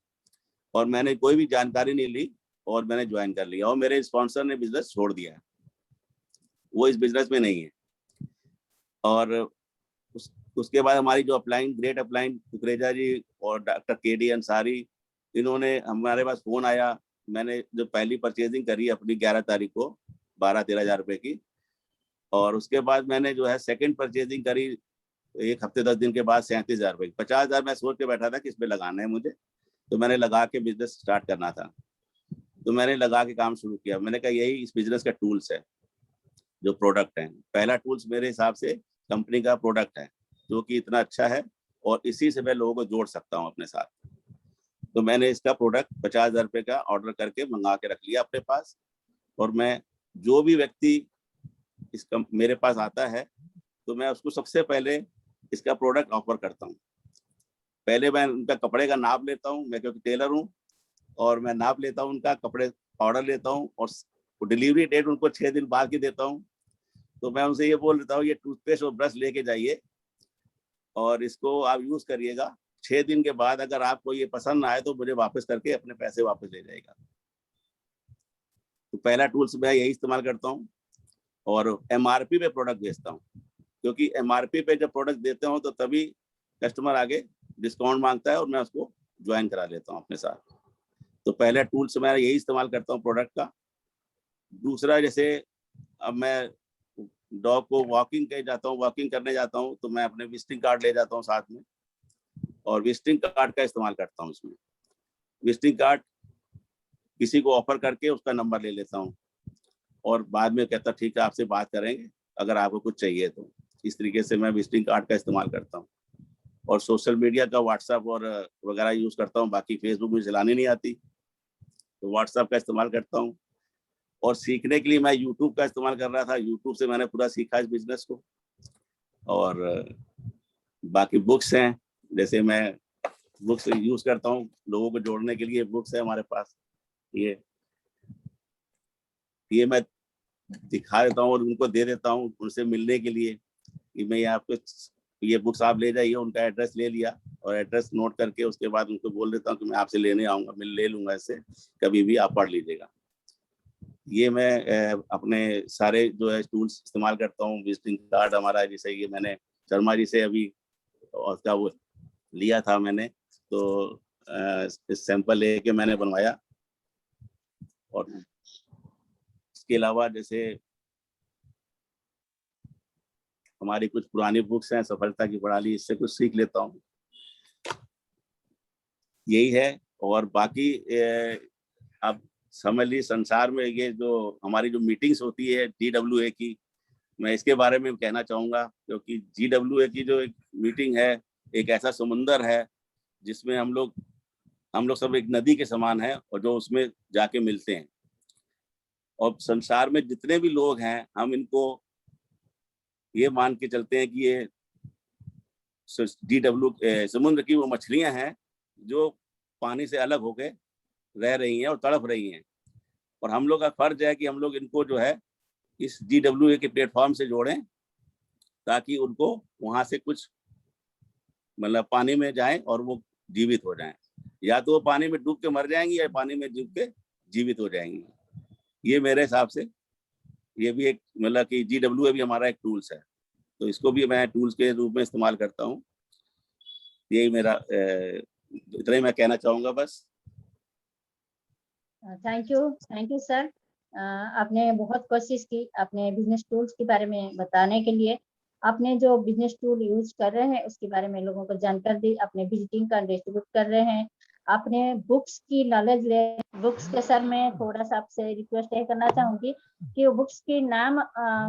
और मैंने कोई भी जानकारी नहीं ली और मैंने ज्वाइन कर लिया। और मेरे स्पॉन्सर ने बिजनेस छोड़ दिया है, वो इस बिजनेस में नहीं है। और उसके बाद हमारी जो ग्रेट अपलाइन कुकरेजा जी और डॉक्टर KD अंसारी, इन्होंने हमारे पास फोन आया। मैंने जो पहली परचेजिंग करी अपनी 11 तारीख को 12-13 हज़ार रुपए की, और उसके बाद मैंने जो है सेकंड परचेजिंग करी 1 हफ्ते 10 दिन के बाद 37,000 रुपए की। 50,000 मैं सोच के बैठा था कि इसमें लगाना है मुझे, तो मैंने लगा के बिजनेस स्टार्ट करना था, तो मैंने लगा के काम शुरू किया। मैंने कहा यही इस बिजनेस का टूल्स है, जो प्रोडक्ट है। पहला टूल्स मेरे हिसाब से कंपनी का प्रोडक्ट है, जो कि इतना अच्छा है, और इसी से मैं लोगों को जोड़ सकता हूँ अपने साथ। तो मैंने इसका प्रोडक्ट 50,000 रुपए का ऑर्डर करके मंगा के रख लिया अपने पास। और मैं जो भी व्यक्ति मेरे पास आता है, तो मैं उसको सबसे पहले इसका प्रोडक्ट ऑफर करता हूँ। पहले मैं उनका कपड़े का नाप लेता हूँ, मैं क्योंकि टेलर हूँ, और मैं नाप लेता हूँ उनका, कपड़े ऑर्डर लेता हूँ, और डिलीवरी डेट उनको 6 दिन बाद की देता हूँ। तो मैं उनसे ये बोल देता हूँ, ये टूथपेस्ट और ब्रश लेके जाइए और इसको आप यूज करिएगा। 6 दिन के बाद अगर आपको ये पसंद ना आए तो मुझे वापस करके अपने पैसे वापस ले जाएगा। तो पहला टूल्स मैं यही इस्तेमाल करता हूँ। और MRP पे प्रोडक्ट बेचता हूँ, क्योंकि MRP पे जब प्रोडक्ट देते हो तो तभी कस्टमर आगे डिस्काउंट मांगता है और मैं उसको ज्वाइन करा लेता हूँ अपने साथ। तो पहला टूल्स मैं यही इस्तेमाल करता हूँ प्रोडक्ट का। दूसरा, जैसे अब मैं डॉग को वॉकिंग करने जाता हूँ तो मैं अपने विजिटिंग कार्ड ले जाता हूँ साथ में, और विजिटिंग कार्ड का इस्तेमाल करता हूँ। इसमें विजिटिंग कार्ड किसी को ऑफर करके उसका नंबर ले लेता हूँ और बाद में कहता ठीक है आपसे बात करेंगे अगर आपको कुछ चाहिए तो। इस तरीके से मैं विजिटिंग कार्ड का इस्तेमाल करता हूँ। और सोशल मीडिया का व्हाट्सएप और वगैरह यूज करता हूँ। बाकी फेसबुक मुझे चलानी नहीं आती तो व्हाट्सएप का इस्तेमाल करता हूँ। और सीखने के लिए मैं यूट्यूब का इस्तेमाल कर रहा था। यूट्यूब से मैंने पूरा सीखा इस बिजनेस को। और बाकी बुक्स हैं, जैसे मैं बुक्स यूज करता हूँ लोगों को जोड़ने के लिए। बुक्स है हमारे पास, ये मैं दिखा देता हूँ और उनको दे देता हूँ उनसे मिलने के लिए कि मैं यहाँ पे ये बुक्स आप ले जाइए। उनका एड्रेस ले लिया और एड्रेस नोट करके उसके बाद उनको बोल देता हूँ कि मैं आपसे लेने आऊँगा, मैं ले लूँगा इससे, कभी भी आप पढ़ लीजिएगा। ये मैं अपने सारे जो है टूल्स इस्तेमाल करता हूँ। विजिटिंग कार्ड हमारा, जैसे ये मैंने शर्मा जी से अभी उसका वो लिया था मैंने, तो सैंपल लेके मैंने बनवाया। और इसके अलावा जैसे हमारी कुछ पुरानी बुक्स हैं, सफलता की प्रणाली, इससे कुछ सीख लेता हूँ। यही है। और बाकी अब समझ ली संसार में ये जो हमारी जो मीटिंग्स होती है GWA की, मैं इसके बारे में कहना चाहूँगा, क्योंकि GWA की जो एक मीटिंग है एक ऐसा समुंदर है जिसमें हम लोग सब एक नदी के समान है और जो उसमें जाके मिलते हैं। और संसार में जितने भी लोग हैं हम इनको ये मान के चलते हैं कि ये समुद्र की वो मछलियां हैं जो पानी से अलग होके रह रही हैं और तड़प रही हैं। और हम लोग का फर्ज है कि हम लोग इनको जो है इस GWA के प्लेटफॉर्म से जोड़ें ताकि उनको वहां से कुछ मतलब पानी में जाएं और वो जीवित हो जाएं। या तो वो पानी में डूब के मर जाएंगी या पानी में डूब के जीवित हो जाएंगी। ये मेरे हिसाब से ये भी एक मतलब कि GWA भी हमारा एक टूल्स है, तो इसको भी मैं टूल्स के रूप में इस्तेमाल करता हूँ। यही मेरा इतना ही मैं कहना चाहूँगा बस। Thank you sir. आपने बहुत कोशिश की अपने बिजनेस टूल्स के बारे में बताने के लिए। आपने जो बिजनेस टूल यूज कर रहे हैं उसके बारे में लोगों को जानकारी दी। अपने विजिटिंग कार्ड डिस्ट्रीब्यूट कर रहे हैं। आपने बुक्स की नॉलेज ले। बुक्स के सर मैं थोड़ा सा आपसे रिक्वेस्ट ये करना चाहूंगी कि वो बुक्स की नाम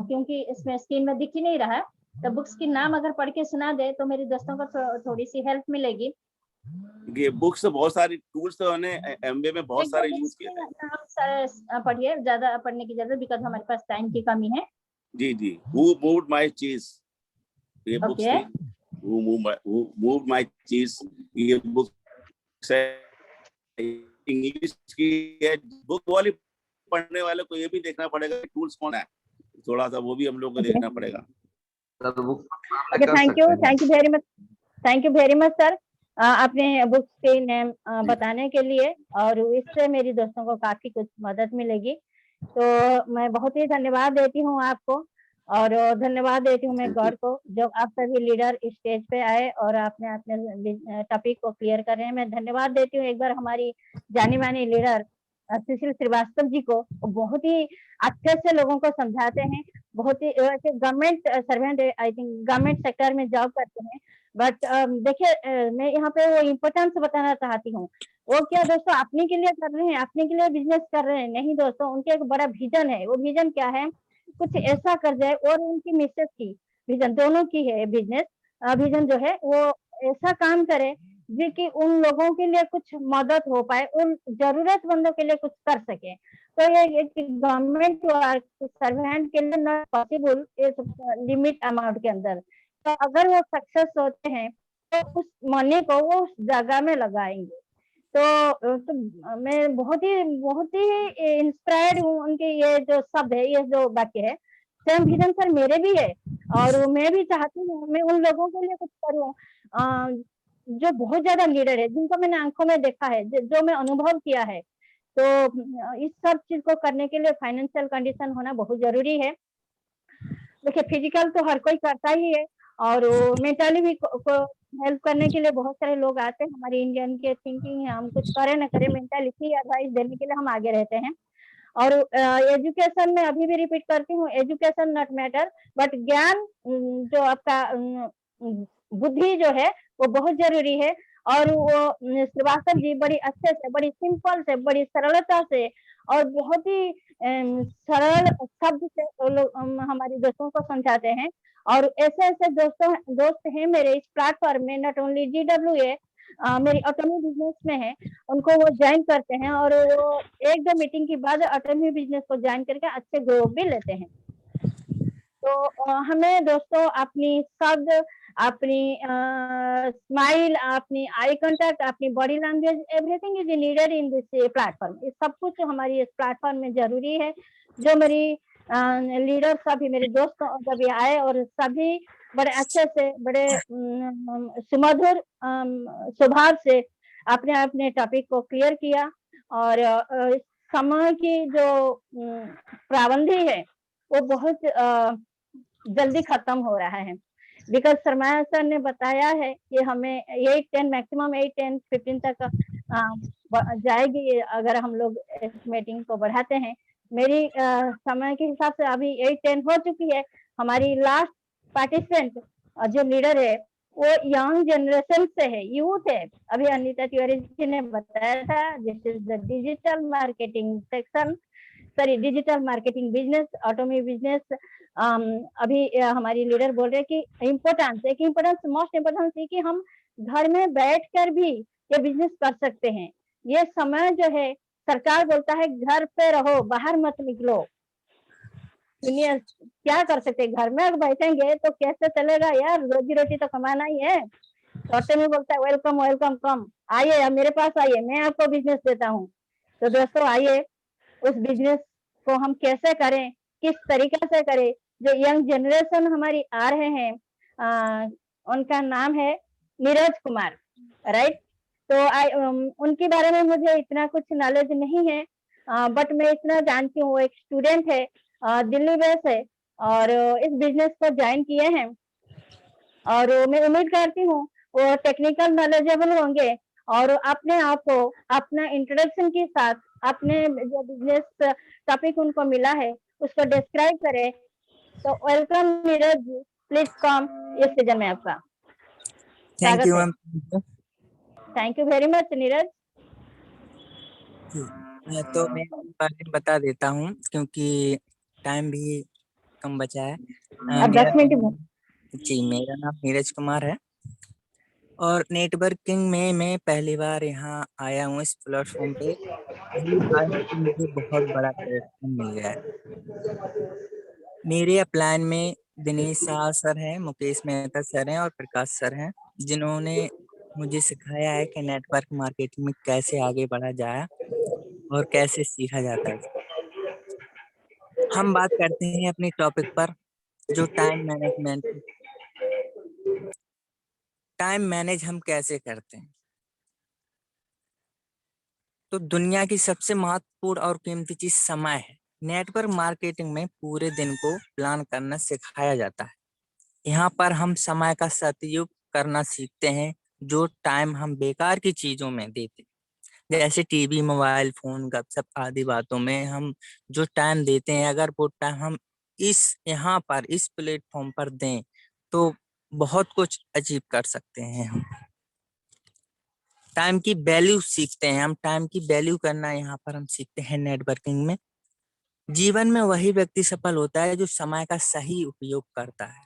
क्योंकि इसमें स्क्रीन में दिख ही नहीं रहा है, तो बुक्स की नाम अगर पढ़ के सुना दे तो मेरे दोस्तों को थोड़ी सी हेल्प मिलेगी। ये बुक्स तो बहुत सारी टूल्स तो हमने MBA में बहुत सारे यूज किए थे। नाम पढ़िए, ज्यादा पढ़ने की जरूरत, बिकॉज हमारे पास टाइम की कमी है। जी Who moved my cheese, ये बुक्स थी। Who moved my cheese, ये बुक्स है, इंग्लिश की है। बुक वाली पढ़ने वाले को ये भी देखना पड़ेगा टूल्स कौन है, थोड़ा सा वो भी हम लोग को देखना पड़ेगा। Thank you very much sir, अपने बुक्स के नेम बताने के लिए, और इससे मेरी दोस्तों को काफी कुछ मदद मिलेगी। तो मैं बहुत ही धन्यवाद देती हूँ आपको, और धन्यवाद देती हूँ मैं गॉड को, जब आप सभी लीडर स्टेज पे आए और आपने अपने टॉपिक को क्लियर कर रहे हैं। मैं धन्यवाद देती हूँ एक बार हमारी जानी मानी लीडर सुशील श्रीवास्तव जी को। बहुत ही अच्छे से लोगों को समझाते हैं। बहुत ही government servant, I think government sector में जॉब करते हैं। बट देखिए मैं यहाँ पे वो इम्पोर्टेंस बताना चाहती हूँ। वो क्या दोस्तों अपने के लिए कर रहे हैं, अपने के लिए बिजनेस कर रहे हैं, नहीं दोस्तों, उनके एक बड़ा विजन है। वो विजन क्या है, कुछ ऐसा कर जाए, और उनकी मिसेस की विजन, दोनों की है बिजनेस विजन जो है, वो ऐसा काम करे जो कि उन लोगों के लिए कुछ मदद हो पाए, उन जरूरतमंदों के लिए कुछ कर सके। तो ये गवर्नमेंट सर्वेंट के लिए नॉट पॉसिबल इस लिमिट अमाउंट के अंदर। तो अगर वो सक्सेस होते हैं तो उस मनी को वो उस जगह में लगाएंगे। तो मैं बहुत ही इंस्पायर्ड हूँ उनके ये जो शब्द है, ये जो वाक्य है। सेम विजन सर मेरे भी है, और मैं भी चाहती हूँ मैं उन लोगों के लिए कुछ करूँ जो बहुत ज्यादा लीडर है, जिनको मैंने आंखों में देखा है, जो मैं अनुभव किया है। तो इस सब चीज को करने के लिए फाइनेंशियल कंडीशन होना बहुत जरूरी है। देखिए फिजिकल तो हर कोई करता ही है, और मेंटली भी को हेल्प करने के लिए बहुत सारे लोग आते हैं। हमारी इंडियन के थिंकिंग है, हम कुछ करें ना करें, मेंटली एडवाइस देने के लिए हम आगे रहते हैं। और एजुकेशन में अभी भी रिपीट करती हूँ, एजुकेशन नॉट मैटर, बट ज्ञान जो आपका बुद्धि जो है वो बहुत जरूरी है। और वो श्रीवास्तव जी बड़ी अच्छे से, बड़ी सिंपल से, बड़ी सरलता से और बहुत ही सरल शब्द से वो लोग हमारे दोस्तों को समझाते हैं। और ऐसे ऐसे दोस्त हैं मेरे इस प्लेटफॉर्म में, नॉट ओनली GWA, मेरी ऑटोमी बिजनेस में है, उनको वो ज्वाइन करते हैं और वो 1-2 मीटिंग के बाद ऑटोमी बिजनेस को ज्वाइन करके अच्छे ग्रो भी लेते हैं। तो हमें दोस्तों अपनी शब्द, अपनी स्माइल, अपनी आई कांटेक्ट, अपनी body language, everything is needed in this platform. ये सब कुछ हमारी इस प्लेटफॉर्म में जरूरी है। जो मेरी लीडर सभी मेरे दोस्त जब ये आए और सभी बड़े अच्छे से, बड़े सुमधुर स्वभाव से अपने अपने टॉपिक को क्लियर किया। और समय की जो पाबंदी है वो बहुत जल्दी खत्म हो रहा है, बिकॉज सरमाया सर ने बताया है कि हमें 8-10 मैक्सिमम 8-10-15 तक जाएगी अगर हम लोग इस मीटिंग को बढ़ाते हैं। मेरी समय के हिसाब से अभी 8-10 हो चुकी है। हमारी लास्ट पार्टिसिपेंट जो लीडर है वो यंग जनरेशन से है, यूथ है। अभी अनीता तिवारी जी ने बताया था, this is the digital marketing section, sorry digital marketing business, otomy business. अभी हमारी लीडर बोल रहे कि इम्पोर्टेंस मोस्ट इम्पोर्टेंस है कि हम घर में बैठकर भी ये बिजनेस कर सकते हैं। ये समय जो है, सरकार बोलता है घर पे रहो, बाहर मत निकलो। दुनिया क्या कर सकते हैं, घर में अगर बैठेंगे तो कैसे चलेगा यार, रोजी रोटी तो कमाना ही है। तो में बोलता है वेलकम वेलकम, कम आइए, मेरे पास आइए, मैं आपको बिजनेस देता हूँ। तो दोस्तों आइए, उस बिजनेस को हम कैसे करें, किस तरीके से करें। जो यंग जनरेशन हमारी आ रहे हैं, उनका नाम है नीरज कुमार, राइट। तो उनके बारे में मुझे इतना कुछ नॉलेज नहीं है, बट मैं इतना जानती हूँ, वो एक स्टूडेंट है, दिल्ली बेस है और इस बिजनेस को ज्वाइन किए हैं। और मैं उम्मीद करती हूँ वो टेक्निकल नॉलेजेबल होंगे और अपने आप को अपना इंट्रोडक्शन के साथ अपने जो बिजनेस टॉपिक उनको मिला है उसको डिस्क्राइब करें। तो welcome Neeraj ji, please come इस सीजन में आपका thank you ma'am. Thank you very much Neeraj. तो मैं बारे में बता देता हूँ क्योंकि टाइम भी कम बचा है। अब 10 मिनट जी, मेरा नाम नीरज कुमार है और नेटवर्किंग में मैं पहली बार यहाँ आया हूँ इस प्लेटफॉर्म पे। आज मुझे बहुत बड़ा प्लेटफॉर्म मिल गया है। मेरे अपलाइन में दिनेश शाह सर हैं, मुकेश मेहता सर हैं और प्रकाश सर हैं, जिन्होंने मुझे सिखाया है कि नेटवर्क मार्केटिंग में कैसे आगे बढ़ा जाए और कैसे सीखा जाता है। हम बात करते हैं अपने टॉपिक पर, जो टाइम मैनेजमेंट। टाइम मैनेज हम कैसे करते हैं? तो दुनिया की सबसे महत्वपूर्ण और कीमती चीज समय है। नेटवर्क मार्केटिंग में पूरे दिन को प्लान करना सिखाया जाता है। यहाँ पर हम समय का सदुपयोग करना सीखते हैं, जो टाइम हम बेकार की चीजों में देते, जैसे टीवी, मोबाइल फोन, गपशप आदि बातों में हम जो टाइम देते हैं, अगर वो टाइम हम यहाँ पर इस प्लेटफॉर्म पर दें तो बहुत कुछ अचीव कर सकते हैं। हम टाइम की वैल्यू सीखते हैं, हम टाइम की वैल्यू करना यहाँ पर हम सीखते हैं नेटवर्किंग में। जीवन में वही व्यक्ति सफल होता है जो समय का सही उपयोग करता है।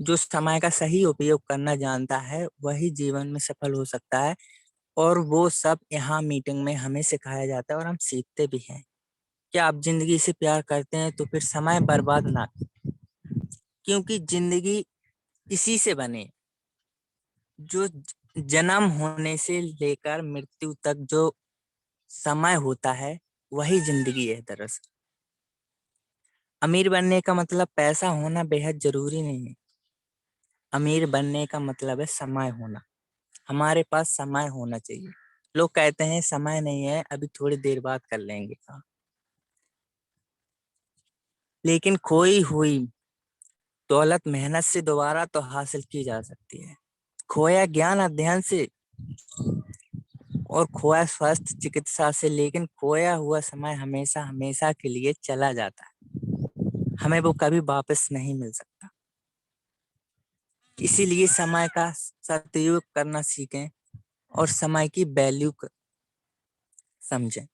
जो समय का सही उपयोग करना जानता है वही जीवन में सफल हो सकता है, और वो सब यहाँ मीटिंग में हमें सिखाया जाता है और हम सीखते भी हैं। क्या आप जिंदगी से प्यार करते हैं तो फिर समय बर्बाद ना करें, क्योंकि जिंदगी इसी से बने। जो जन्म होने से लेकर मृत्यु तक जो समय होता है वही जिंदगी है दरअसल। अमीर बनने का मतलब पैसा होना बेहद जरूरी नहीं है। अमीर बनने का मतलब है समय होना। हमारे पास समय होना चाहिए। लोग कहते हैं समय नहीं है, अभी थोड़ी देर बाद कर लेंगे काम, लेकिन खोई हुई दौलत मेहनत से दोबारा तो हासिल की जा सकती है। खोया ज्ञान अध्ययन से और खोया स्वास्थ्य चिकित्सा से, लेकिन खोया हुआ समय हमेशा हमेशा के लिए चला जाता है, हमें वो कभी वापस नहीं मिल सकता। इसीलिए समय का सदुपयोग करना सीखें और समय की वैल्यू समझें।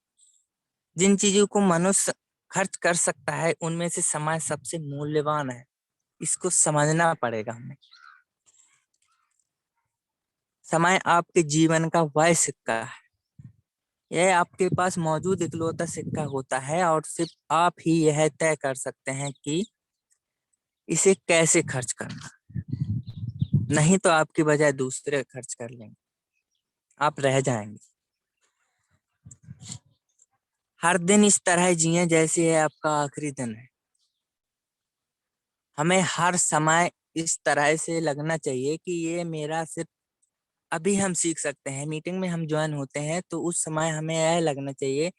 जिन चीजों को मनुष्य खर्च कर सकता है उनमें से समय सबसे मूल्यवान है, इसको समझना पड़ेगा हमें। समय आपके जीवन का वह सिक्का है, यह आपके पास मौजूद इकलौता सिक्का होता है और सिर्फ आप ही यह तय कर सकते हैं कि इसे कैसे खर्च करना, नहीं तो आपकी बजाय दूसरे खर्च कर लेंगे, आप रह जाएंगे। हर दिन इस तरह जिए जैसे यह आपका आखिरी दिन है। हमें हर समय इस तरह से लगना चाहिए कि ये मेरा सिर्फ अभी हम सीख सकते हैं। मीटिंग में हम ज्वाइन होते हैं तो उस समय हमें यह लगना चाहिए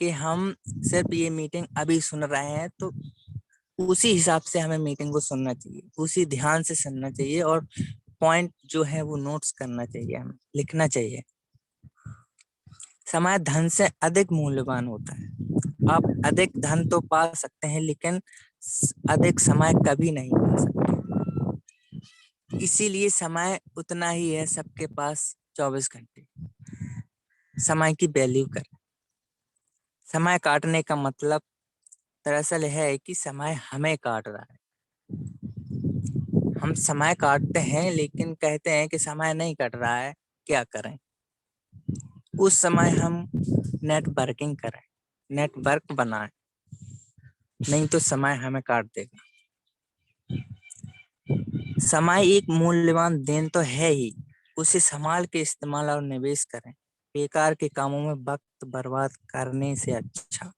कि हम सिर्फ ये मीटिंग अभी सुन रहे हैं, तो उसी हिसाब से हमें मीटिंग को सुनना चाहिए, उसी ध्यान से सुनना चाहिए और पॉइंट जो है वो नोट्स करना चाहिए, हमें लिखना चाहिए। समय धन से अधिक मूल्यवान होता है। आप अधिक धन तो पा सकते हैं लेकिन अधिक समय कभी नहीं पा सकते। इसीलिए समय उतना ही है सबके पास 24 घंटे। समय की वैल्यू करें। समय काटने का मतलब दरअसल है कि समय हमें काट रहा है। हम समय काटते हैं लेकिन कहते हैं कि समय नहीं कट रहा है, क्या करें? उस समय हम नेटवर्किंग करें, नेटवर्क बनाएं, नहीं तो समय हमें काट देगा। समय एक मूल्यवान देन तो है ही, उसे संभाल के इस्तेमाल और निवेश करें। बेकार के कामों में वक्त बर्बाद करने से अच्छा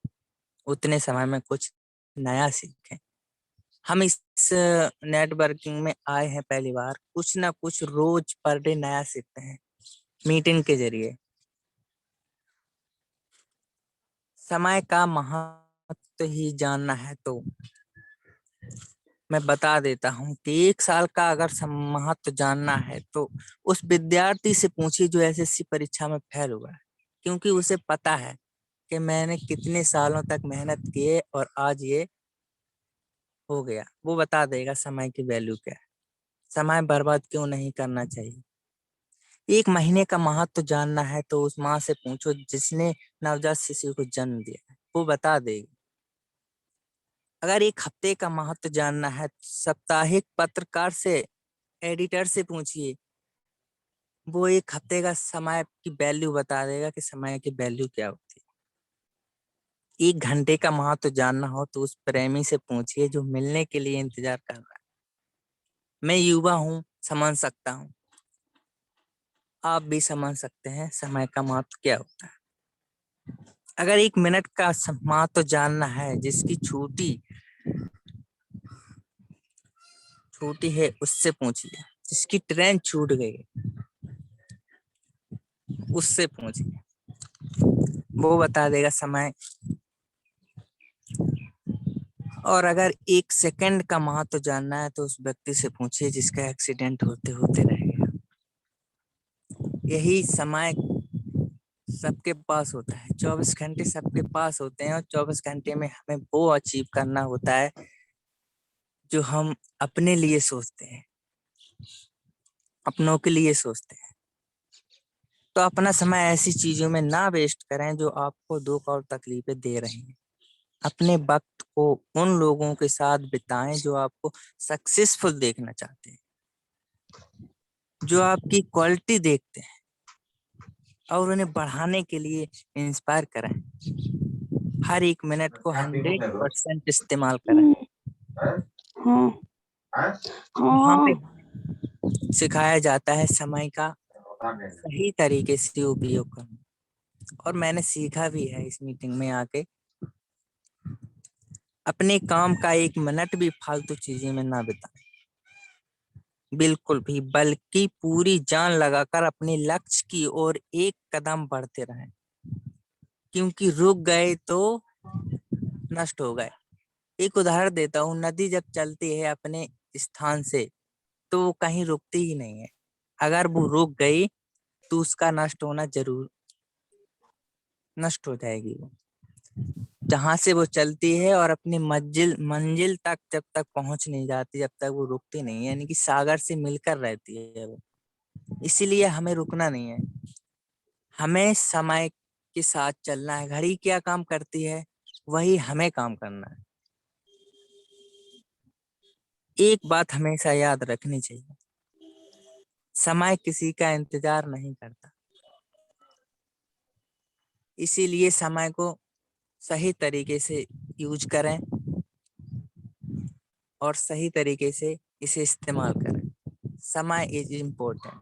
उतने समय में कुछ नया सीखें। हम इस नेटवर्किंग में आए हैं पहली बार, कुछ ना कुछ रोज पर डे नया सीखते हैं मीटिंग के जरिए। समय का महत्व ही जानना है तो मैं बता देता हूँ कि 1 साल का अगर महत्व जानना है तो उस विद्यार्थी से पूछिए जो एसएससी परीक्षा में फेल हुआ है, क्योंकि उसे पता है कि मैंने कितने सालों तक मेहनत की है और आज ये हो गया। वो बता देगा समय की वैल्यू क्या है, समय बर्बाद क्यों नहीं करना चाहिए। 1 महीने का महत्व जानना है तो उस माँ से पूछो जिसने नवजात शिशु को जन्म दिया है, वो बता देगी। अगर 1 हफ्ते का महत्व जानना है साप्ताहिक पत्रकार से, एडिटर से पूछिए, वो 1 हफ्ते का समय की वैल्यू बता देगा कि समय की वैल्यू क्या होती है। 1 घंटे का महत्व जानना हो तो उस प्रेमी से पूछिए जो मिलने के लिए इंतजार कर रहा है। मैं युवा हूँ, समझ सकता हूँ, आप भी समझ सकते हैं समय का महत्व क्या होता है। अगर 1 मिनट का महत्व जानना है जिसकी छूटी है उससे पूछिए, जिसकी ट्रेन छूट गई उससे पूछिए, वो बता देगा समय। और अगर 1 सेकंड का महत्व जानना है तो उस व्यक्ति से पूछिए जिसका एक्सीडेंट होते होते रह गया। यही समय सबके पास होता है, 24 घंटे सबके पास होते हैं और 24 घंटे में हमें वो अचीव करना होता है जो हम अपने लिए सोचते हैं, अपनों के लिए सोचते हैं। तो अपना समय ऐसी चीजों में ना वेस्ट करें जो आपको दुख और तकलीफें दे रही हैं। अपने वक्त को उन लोगों के साथ बिताएं जो आपको सक्सेसफुल देखना चाहते हैं, जो आपकी क्वालिटी देखते हैं और उन्हें बढ़ाने के लिए इंस्पायर करें। हर 1 मिनट को 100% इस्तेमाल करें। वहाँ पे सिखाया जाता है समय का सही तरीके से उपयोग करना, और मैंने सीखा भी है इस मीटिंग में आके। अपने काम का 1 मिनट भी फालतू चीजें में ना बिताएं, बिल्कुल भी, बल्कि पूरी जान लगाकर अपने लक्ष्य की ओर 1 कदम बढ़ते रहें, क्योंकि रुक गए तो नष्ट हो गए। एक उदाहरण देता हूँ, नदी जब चलती है अपने स्थान से तो वो कहीं रुकती ही नहीं है। अगर वो रुक गई तो उसका नष्ट होना जरूर नष्ट हो जाएगी वो, जहां से वो चलती है और अपनी मंजिल तक जब तक पहुंच नहीं जाती, जब तक वो रुकती नहीं है, यानी कि सागर से मिलकर रहती है वो। इसीलिए हमें रुकना नहीं है, हमें समय के साथ चलना है। घड़ी क्या काम करती है वही हमें काम करना है। एक बात हमेशा याद रखनी चाहिए, समय किसी का इंतजार नहीं करता, इसीलिए समय को सही तरीके से यूज करें और सही तरीके से इसे इस्तेमाल करें। समय इज इम्पोर्टेंट,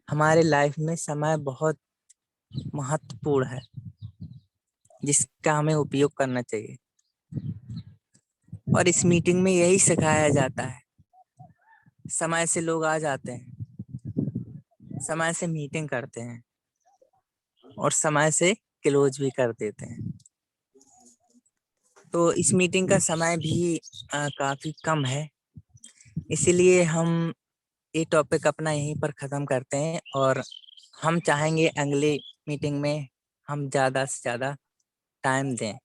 हमारे लाइफ में समय बहुत महत्वपूर्ण है, जिसका हमें उपयोग करना चाहिए। और इस मीटिंग में यही सिखाया जाता है। समय से लोग आ जाते हैं, समय से मीटिंग करते हैं और समय से क्लोज भी कर देते हैं। तो इस मीटिंग का समय भी काफी कम है, इसीलिए हम ये टॉपिक अपना यहीं पर खत्म करते हैं और हम चाहेंगे अगली मीटिंग में हम ज्यादा से ज्यादा टाइम दें।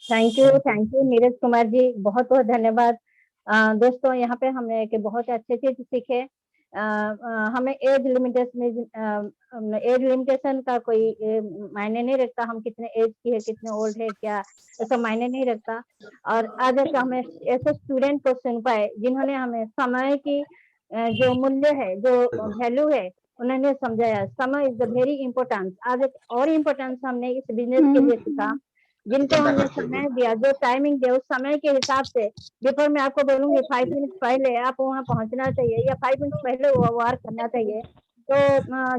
थैंक यू नीरज कुमार जी, बहुत बहुत धन्यवाद। दोस्तों यहाँ पे हमने एक बहुत अच्छे चीज सीखे। हमें एज लिमिटेशन का कोई मायने नहीं रखता, हम कितने एज की है, कितने ओल्ड है, क्या ऐसा मायने नहीं रखता। और आज हमें ऐसे स्टूडेंट को सुन पाए जिन्होंने हमें समय की जो मूल्य है, जो वैल्यू है, उन्होंने समझाया। समय इज द वेरी इम्पोर्टेंट। आज एक और इम्पोर्टेंस हमने इस बिजनेस के लिए सीखा, जिनको हमने समय दिया, जो टाइमिंग दिया, उस समय के हिसाब से बिफोर मैं आपको बोलूंगी 5 मिनट पहले आप वहाँ पहुँचना चाहिए या 5 मिनट पहले वो वर्क करना चाहिए। तो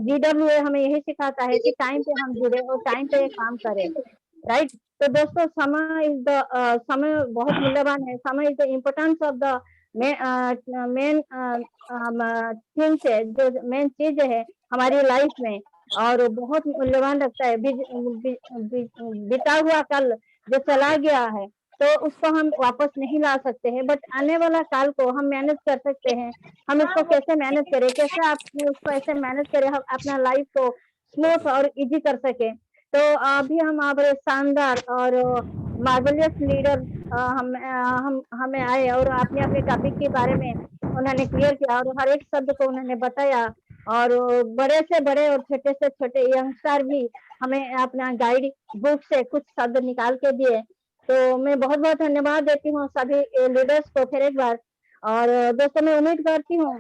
GWA हमें यही सिखाता है कि टाइम पे हम जुड़े और टाइम पे काम करें, राइट। तो दोस्तों समय बहुत मूल्यवान है। समय is the importance of the main things है, जो मेन चीज है हमारी लाइफ में, और बहुत मूल्यवान रखता है। बीता हुआ कल जो चला गया है तो उसको हम वापस नहीं ला सकते हैं, बट आने वाला काल को हम मैनेज कर सकते हैं। हम इसको कैसे मैनेज करें, कैसे आप उसको ऐसे मैनेज करें हम अपना लाइफ को स्मूथ और इजी कर सके। तो अभी हम हमारे शानदार और मार्वेलियस लीडर हमें आए और अपने अपने टॉपिक के बारे में उन्होंने क्लियर किया और हर एक शब्द को उन्होंने बताया, और बड़े से बड़े और छोटे से छोटे यंगस्टर भी हमें अपना गाइड बुक से कुछ शब्द निकाल के दिए। तो मैं बहुत बहुत धन्यवाद देती हूँ सभी लीडर्स को फिर एक बार। और दोस्तों मैं उम्मीद करती हूँ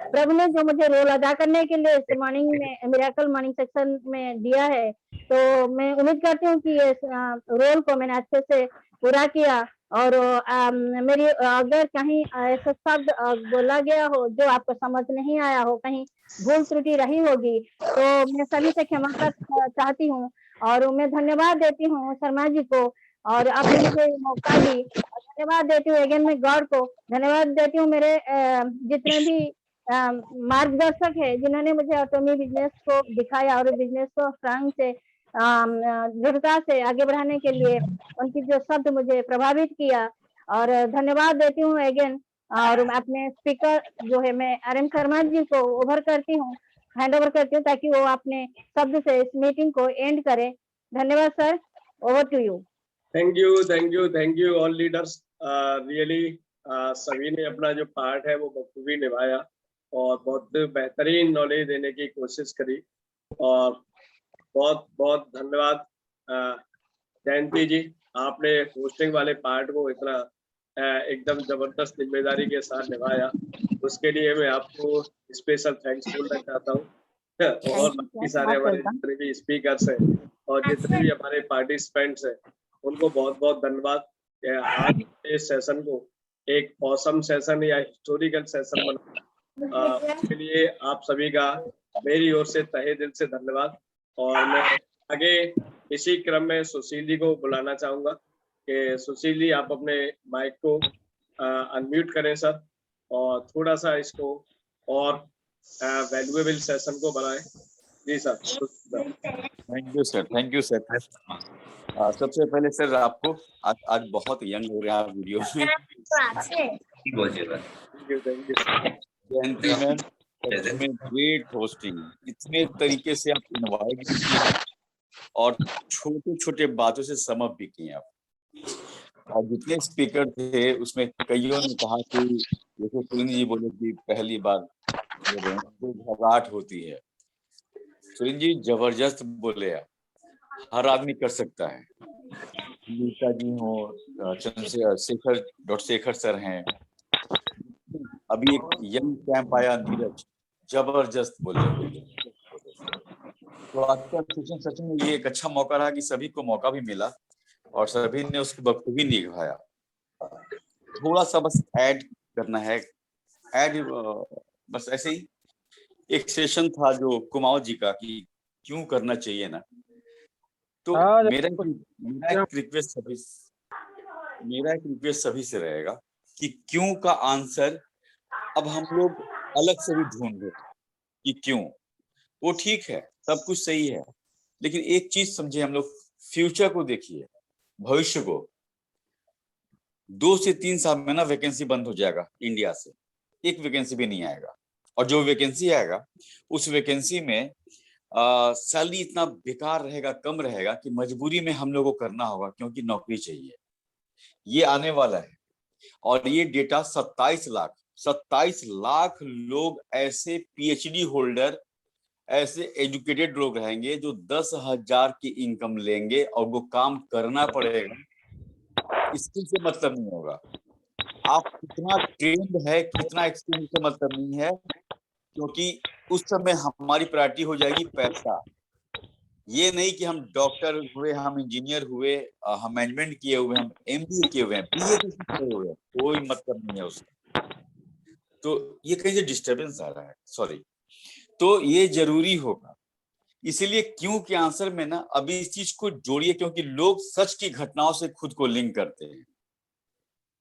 प्रभु ने जो मुझे रोल अदा करने के लिए इस मॉर्निंग में मिरेकल मॉर्निंग सेक्शन में दिया है, तो मैं उम्मीद करती हूँ कि इस रोल को मैंने अच्छे से पूरा किया। और मेरी अगर कहीं ऐसा शब्द बोला गया हो जो आपको समझ नहीं आया हो, कहीं भूल त्रुटि रही होगी, तो मैं सभी से क्षमा चाहती हूँ। और मैं धन्यवाद देती हूँ शर्मा जी को, और आपने मुझे मौका दी। धन्यवाद देती हूँ अगेन मैं गॉड को धन्यवाद देती हूँ, मेरे जितने भी मार्गदर्शक है जिन्होंने मुझे ऑटोमी बिजनेस को दिखाया और बिजनेस को स्ट्रांग से दृढ़ता से आगे बढ़ाने के लिए उनकी जो शब्द मुझे प्रभावित किया। और धन्यवाद देती हूँ अगेन, और अपने स्पीकर जो है मैं RM शर्मा जी को ओवर करती हूँ, हैंड ओवर करती हूँ, ताकि वो अपने शब्द से इस मीटिंग को एंड करें। धन्यवाद sir, over to you. Thank you all leaders. Really सभी ने अपना जो पार्ट है वो बखूबी निभाया और बहुत बेहतरीन नॉलेज देने की कोशिश करी, और बहुत बहुत धन्यवाद जयंती जी, आपने होस्टिंग वाले पार्ट को इतना एकदम जबरदस्त जिम्मेदारी के साथ निभाया, उसके लिए मैं आपको स्पेशल थैंक्स बोलना चाहता हूँ। और बाकी सारे हमारे जितने भी स्पीकर्स हैं और जितने भी हमारे पार्टिसिपेंट्स हैं उनको बहुत बहुत धन्यवाद। आज इस सेशन को एक ऑसम सेशन या हिस्टोरिकल सेशन बना, उसके लिए आप सभी का मेरी ओर से तहे दिल से धन्यवाद। और मैं आगे इसी क्रम में सुशील जी को बुलाना चाहूंगा कि सुशील जी आप अपने माइक को अनम्यूट करें सर, और थोड़ा सा इसको और वैल्यूएबल सेशन को बनाएं। जी सर। Thank you sir. सबसे पहले सर आपको आज बहुत यंग हो रहे हैं आप वीडियो में। जयंती मैम ग्रेट होस्टिंग, इतने तरीके से आप इनवाइट किए और छोटे छोटे बातों से समअप भी किए आप। और जितने स्पीकर थे उसमें कईयों ने कहा कि जैसे सुनील जी बोले कि पहली बार तो घबराहट होती है। सुनील जी जबरदस्त बोले आप, हर आदमी कर सकता है। नीता जी हो, चंद्रशेखर डॉक्टर शेखर सर हैं, अभी एक यंग कैंप आया नीरज, जबरदस्त बोले। तो आज का सेशन सच में ये एक अच्छा मौका रहा कि सभी को मौका भी मिला और सभी ने उसको बखूबी निभाया। थोड़ा सा बस ऐड करना है, ऐड बस ऐसे ही एक सेशन था जो कुमाऊं जी का कि क्यों करना चाहिए ना, तो मेरा एक रिक्वेस्ट सभी से रहेगा कि क्यों का आंसर अब हम लोग अलग से भी ढूंढ रहे कि क्यों। वो ठीक है, सब कुछ सही है, लेकिन एक चीज समझे हम लोग, फ्यूचर को देखिए, भविष्य को। 2 से 3 साल में ना वैकेंसी बंद हो जाएगा इंडिया से, एक वैकेंसी भी नहीं आएगा। और जो वैकेंसी आएगा उस वैकेंसी में सैलरी इतना बेकार रहेगा, कम रहेगा कि मजबूरी में हम लोगों को करना होगा क्योंकि नौकरी चाहिए। ये आने वाला है और ये डेटा 27 लाख लोग ऐसे पीएचडी होल्डर, ऐसे एजुकेटेड लोग रहेंगे जो 10,000 की इनकम लेंगे और वो काम करना पड़ेगा। स्किल से मतलब नहीं होगा, आप कितना ट्रेंड है, कितना एक्सपीरियंस से मतलब नहीं है, क्योंकि उस समय हमारी प्रायोरिटी हो जाएगी पैसा। ये नहीं कि हम डॉक्टर हुए, हम इंजीनियर हुए, हम मैनेजमेंट किए हुए, हम एमबीए किए हुए हैं, बीए किए हुए हैं, कोई मतलब नहीं है उसका। तो ये कहीं से डिस्टर्बेंस आ रहा है, सॉरी। तो ये जरूरी होगा, इसीलिए क्यों के आंसर में ना अभी इस चीज को जोड़िए, क्योंकि लोग सच की घटनाओं से खुद को लिंक करते हैं।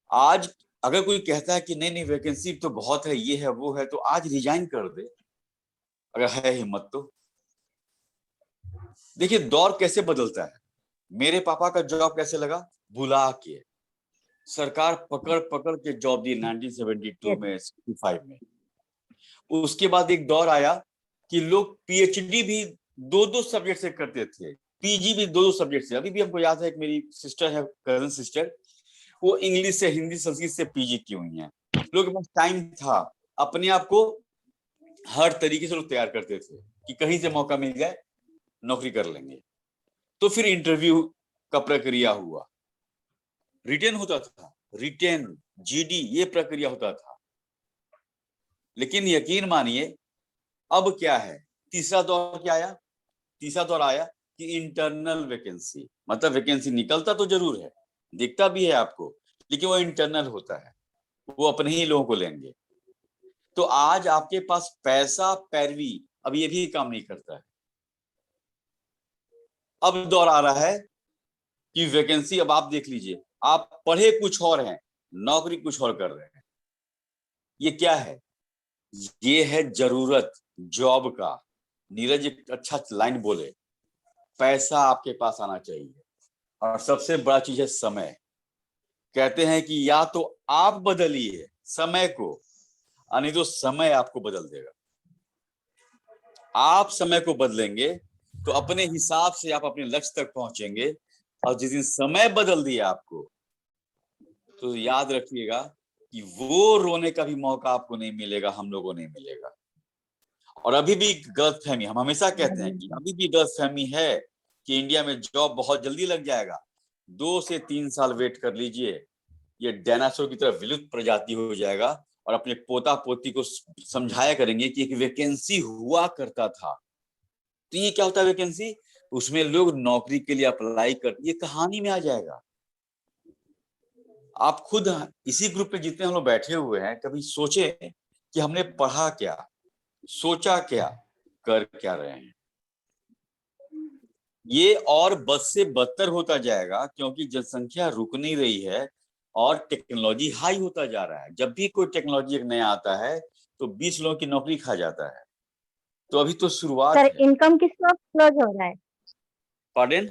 आज अगर कोई कहता है कि नहीं वैकेंसी तो बहुत है, ये है वो है, तो आज रिजाइन कर दे अगर है हिम्मत तो। देखिए दौर कैसे बदलता है। मेरे पापा का जॉब कैसे लगा, बुला के सरकार पकड़ पकड़ के जॉब दी 1972 में, 65 में। उसके बाद एक दौर आया कि लोग पीएचडी भी 2-2 सब्जेक्ट से करते थे, पीजी भी 2-2 सब्जेक्ट से। अभी भी हमको याद है, एक मेरी सिस्टर है, कजन सिस्टर, वो इंग्लिश से, हिंदी, संस्कृत से पीजी की हुई हैं। लोगों के पास टाइम था, अपने आप को हर तरीके से लोग तैयार करते थे कि कहीं से मौका मिल जाए नौकरी कर लेंगे। तो फिर इंटरव्यू का प्रक्रिया हुआ, रिटेन होता था, रिटेन, जीडी, ये प्रक्रिया होता था। लेकिन यकीन मानिए अब क्या है, तीसरा दौर क्या आया, तीसरा दौर आया कि इंटरनल वैकेंसी, मतलब वैकेंसी निकलता तो जरूर है, दिखता भी है आपको, लेकिन वो इंटरनल होता है, वो अपने ही लोगों को लेंगे। तो आज आपके पास पैसा, पैरवी, अब ये भी काम नहीं करता है। अब दौर आ रहा है कि वैकेंसी, अब आप देख लीजिए, आप पढ़े कुछ और हैं, नौकरी कुछ और कर रहे हैं। ये क्या है, ये है जरूरत जॉब का। नीरज एक अच्छा लाइन बोले, पैसा आपके पास आना चाहिए, और सबसे बड़ा चीज है समय। कहते हैं कि या तो आप बदलिए समय को, नहीं तो समय आपको बदल देगा। आप समय को बदलेंगे तो अपने हिसाब से आप अपने लक्ष्य तक पहुंचेंगे, और जिस दिन समय बदल दिया आपको, तो याद रखिएगा कि वो रोने का भी मौका आपको नहीं मिलेगा, हम लोगों नहीं मिलेगा। और अभी भी गलतफहमी, हम हमेशा कहते हैं कि अभी भी गलतफहमी है कि इंडिया में जॉब बहुत जल्दी लग जाएगा। 2 से 3 साल वेट कर लीजिए, ये डायनासोर की तरह विलुप्त प्रजाति हो जाएगा, और अपने पोता पोती को समझाया करेंगे कि एक वैकेंसी हुआ करता था। तो ये क्या होता है वैकेंसी, उसमें लोग नौकरी के लिए अप्लाई करते, ये कहानी में आ जाएगा। आप खुद इसी ग्रुप में जितने हम लोग बैठे हुए हैं, कभी सोचे कि हमने पढ़ा क्या, सोचा क्या, कर क्या रहे हैं। ये और बद से बदतर होता जाएगा, क्योंकि जनसंख्या रुक नहीं रही है और टेक्नोलॉजी हाई होता जा रहा है। जब भी कोई टेक्नोलॉजी एक नया आता है तो 20 लोगों की नौकरी खा जाता है। तो अभी तो शुरुआत है। इनकम किस सोर्स क्लोज हो रहा है, पार्डन,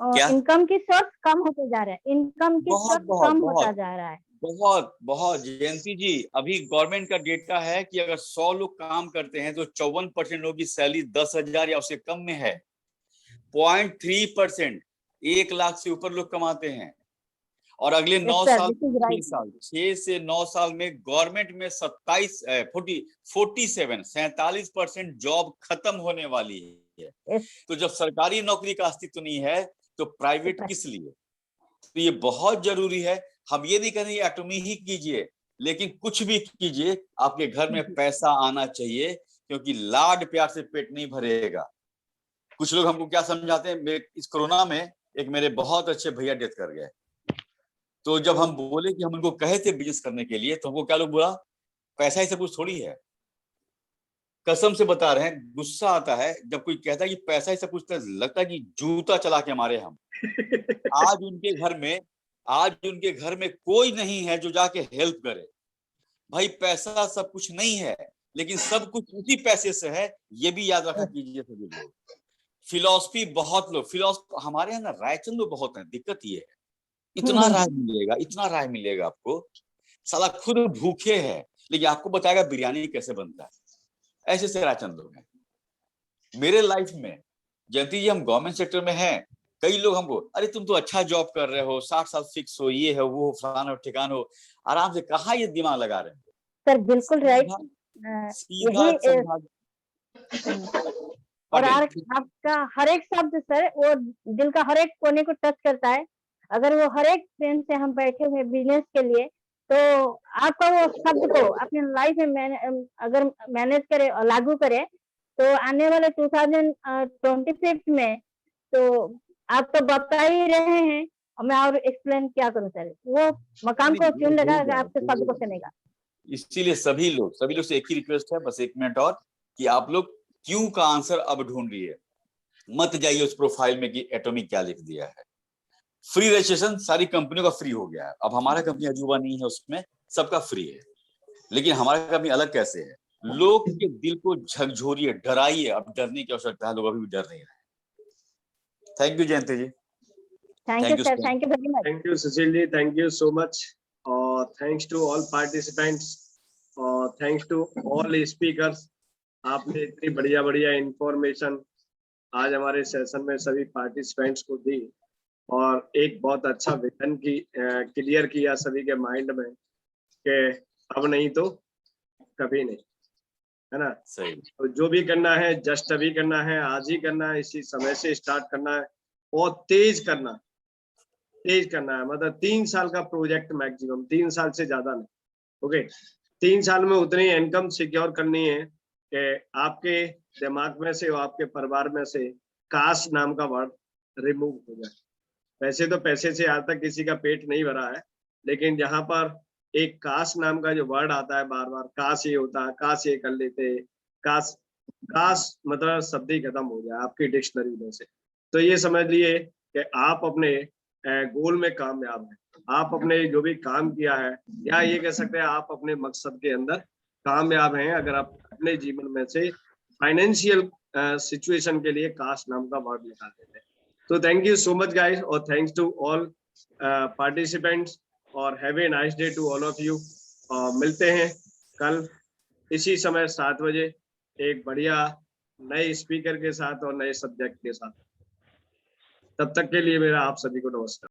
क्या? इनकम की सोर्स कम होते जा रहा है, इनकम की सोर्स कम होता जा रहा है। बहुत जयंती जी, अभी गवर्नमेंट का डेटा है कि अगर 100 लोग काम करते हैं तो 54% लोगों की सैलरी 10,000 या उससे कम में है। 0.3%, 1 लाख से ऊपर लोग कमाते हैं। और अगले 9 sir, साल, this is right. 6 से 9 साल में गवर्नमेंट में 47% जॉब खत्म होने वाली है। Yes. तो जब सरकारी नौकरी का अस्तित्व नहीं है तो प्राइवेट Yes. किस लिए? तो ये बहुत जरूरी है। हम ये नहीं कह रहे एटॉमी ही कीजिए, लेकिन कुछ भी कीजिए, आपके घर में पैसा आना चाहिए, क्योंकि लाड प्यार से पेट नहीं भरेगा। कुछ लोग हमको क्या समझाते हैं, इस कोरोना में एक मेरे बहुत अच्छे भैया डेथ कर गए। तो जब हम बोले कि हम उनको कहे थे बिजनेस करने के लिए, तो हमको क्या लोग बोला, पैसा ही सब कुछ थोड़ी है। कसम से बता रहे हैं, गुस्सा आता है जब कोई कहता है कि पैसा ही सब कुछ, तो लगता है कि जूता चला के मारे हम। आज उनके घर में कोई नहीं है जो जाके हेल्प करे। भाई पैसा सब कुछ नहीं है, लेकिन सब कुछ उसी पैसे से है, ये भी याद रखा कीजिए सभी लोग। फिलॉसफी बहुत लोग, हमारे यहाँ ना रायचंद बहुत है, दिक्कत ये है, इतना राय मिलेगा आपको, साला खुद भूखे हैं लेकिन आपको बताएगा बिरयानी कैसे बनता है। ऐसे से रायचंद लोग हैं। मेरे लाइफ में जयंती जी, हम गवर्नमेंट सेक्टर में हैं, कई लोग हमको, अरे तुम तो अच्छा जॉब कर रहे हो, 60 साल फिक्स हो, ये है वो फलाना हो ठिकान हो, आराम से, कहाँ ये दिमाग लगा रहे हैं? सर बिल्कुल राइट। सीधा और आपका हर एक शब्द सर वो दिल का हर एक कोने को टच करता है। अगर वो हर एक दिन से हम बैठे हुए बिजनेस के लिए, तो आपका वो शब्द को अपनी लाइफ में अगर मैनेज करे और लागू करे, तो आने वाले 2025 में तो आप तो बता ही रहे हैं, और मैं और एक्सप्लेन क्या करूं सर। वो मकाम को क्यों लगा आपके शब्द को सुनेगा। इसीलिए सभी लोग से एक ही रिक्वेस्ट है, बस 1 मिनट और, कि आप लोग क्यों का आंसर अब ढूंढिए, मत जाइए उस प्रोफाइल में कि एटॉमिक क्या लिख दिया है। फ्री रजिस्ट्रेशन सारी कंपनियों का फ्री हो गया है, अब हमारा कंपनी अजूबा नहीं है, उसमें सबका फ्री है, लेकिन हमारा कंपनी अलग कैसे है? लोग के दिल को झकझोरिए, डराइए, अब डरने की आवश्यकता है, लोग अभी भी डर नहीं रहे। Thank you Jayanti ji. Thank you sir, thank you very much. Thank you Sushil ji, thank you so much. Thanks to all participants, thanks to all speakers. आपने इतनी बढ़िया इंफॉर्मेशन आज हमारे सेशन में सभी पार्टिसिपेंट्स को दी, और एक बहुत अच्छा विजन की क्लियर किया सभी के माइंड में कि अब नहीं तो कभी नहीं, है ना? सही। तो जो भी करना है जस्ट अभी करना है, आज ही करना है, इसी समय से स्टार्ट करना है, और तेज करना है। मतलब 3 साल का प्रोजेक्ट मैक्सिमम, 3 साल से ज्यादा नहीं। ओके, 3 साल में उतनी इनकम सिक्योर करनी है कि आपके दिमाग में से और आपके परिवार में से काश नाम का वर्ड रिमूव हो जाए। वैसे तो पैसे से आज तक किसी का पेट नहीं भरा है, लेकिन जहां पर एक काश नाम का जो वर्ड आता है बार बार, काश ये होता, काश ये कर लेते, काश मतलब शब्द ही खत्म हो जाए आपकी डिक्शनरी में से। तो ये समझ लिए कि आप अपने गोल में कामयाब हैं, आप अपने जो भी काम किया है, या ये कह सकते हैं आप अपने मकसद के अंदर कामयाब हैं, अगर आप अपने जीवन में से फाइनेंशियल सिचुएशन के लिए काश नाम का वर्ड निकाल देते हैं। तो thank you so much guys, और थैंक्स टू ऑल पार्टिसिपेंट्स, और have a nice day to all of you. मिलते हैं कल इसी समय 7 बजे एक बढ़िया नए स्पीकर के साथ और नए सब्जेक्ट के साथ। तब तक के लिए मेरा आप सभी को नमस्कार।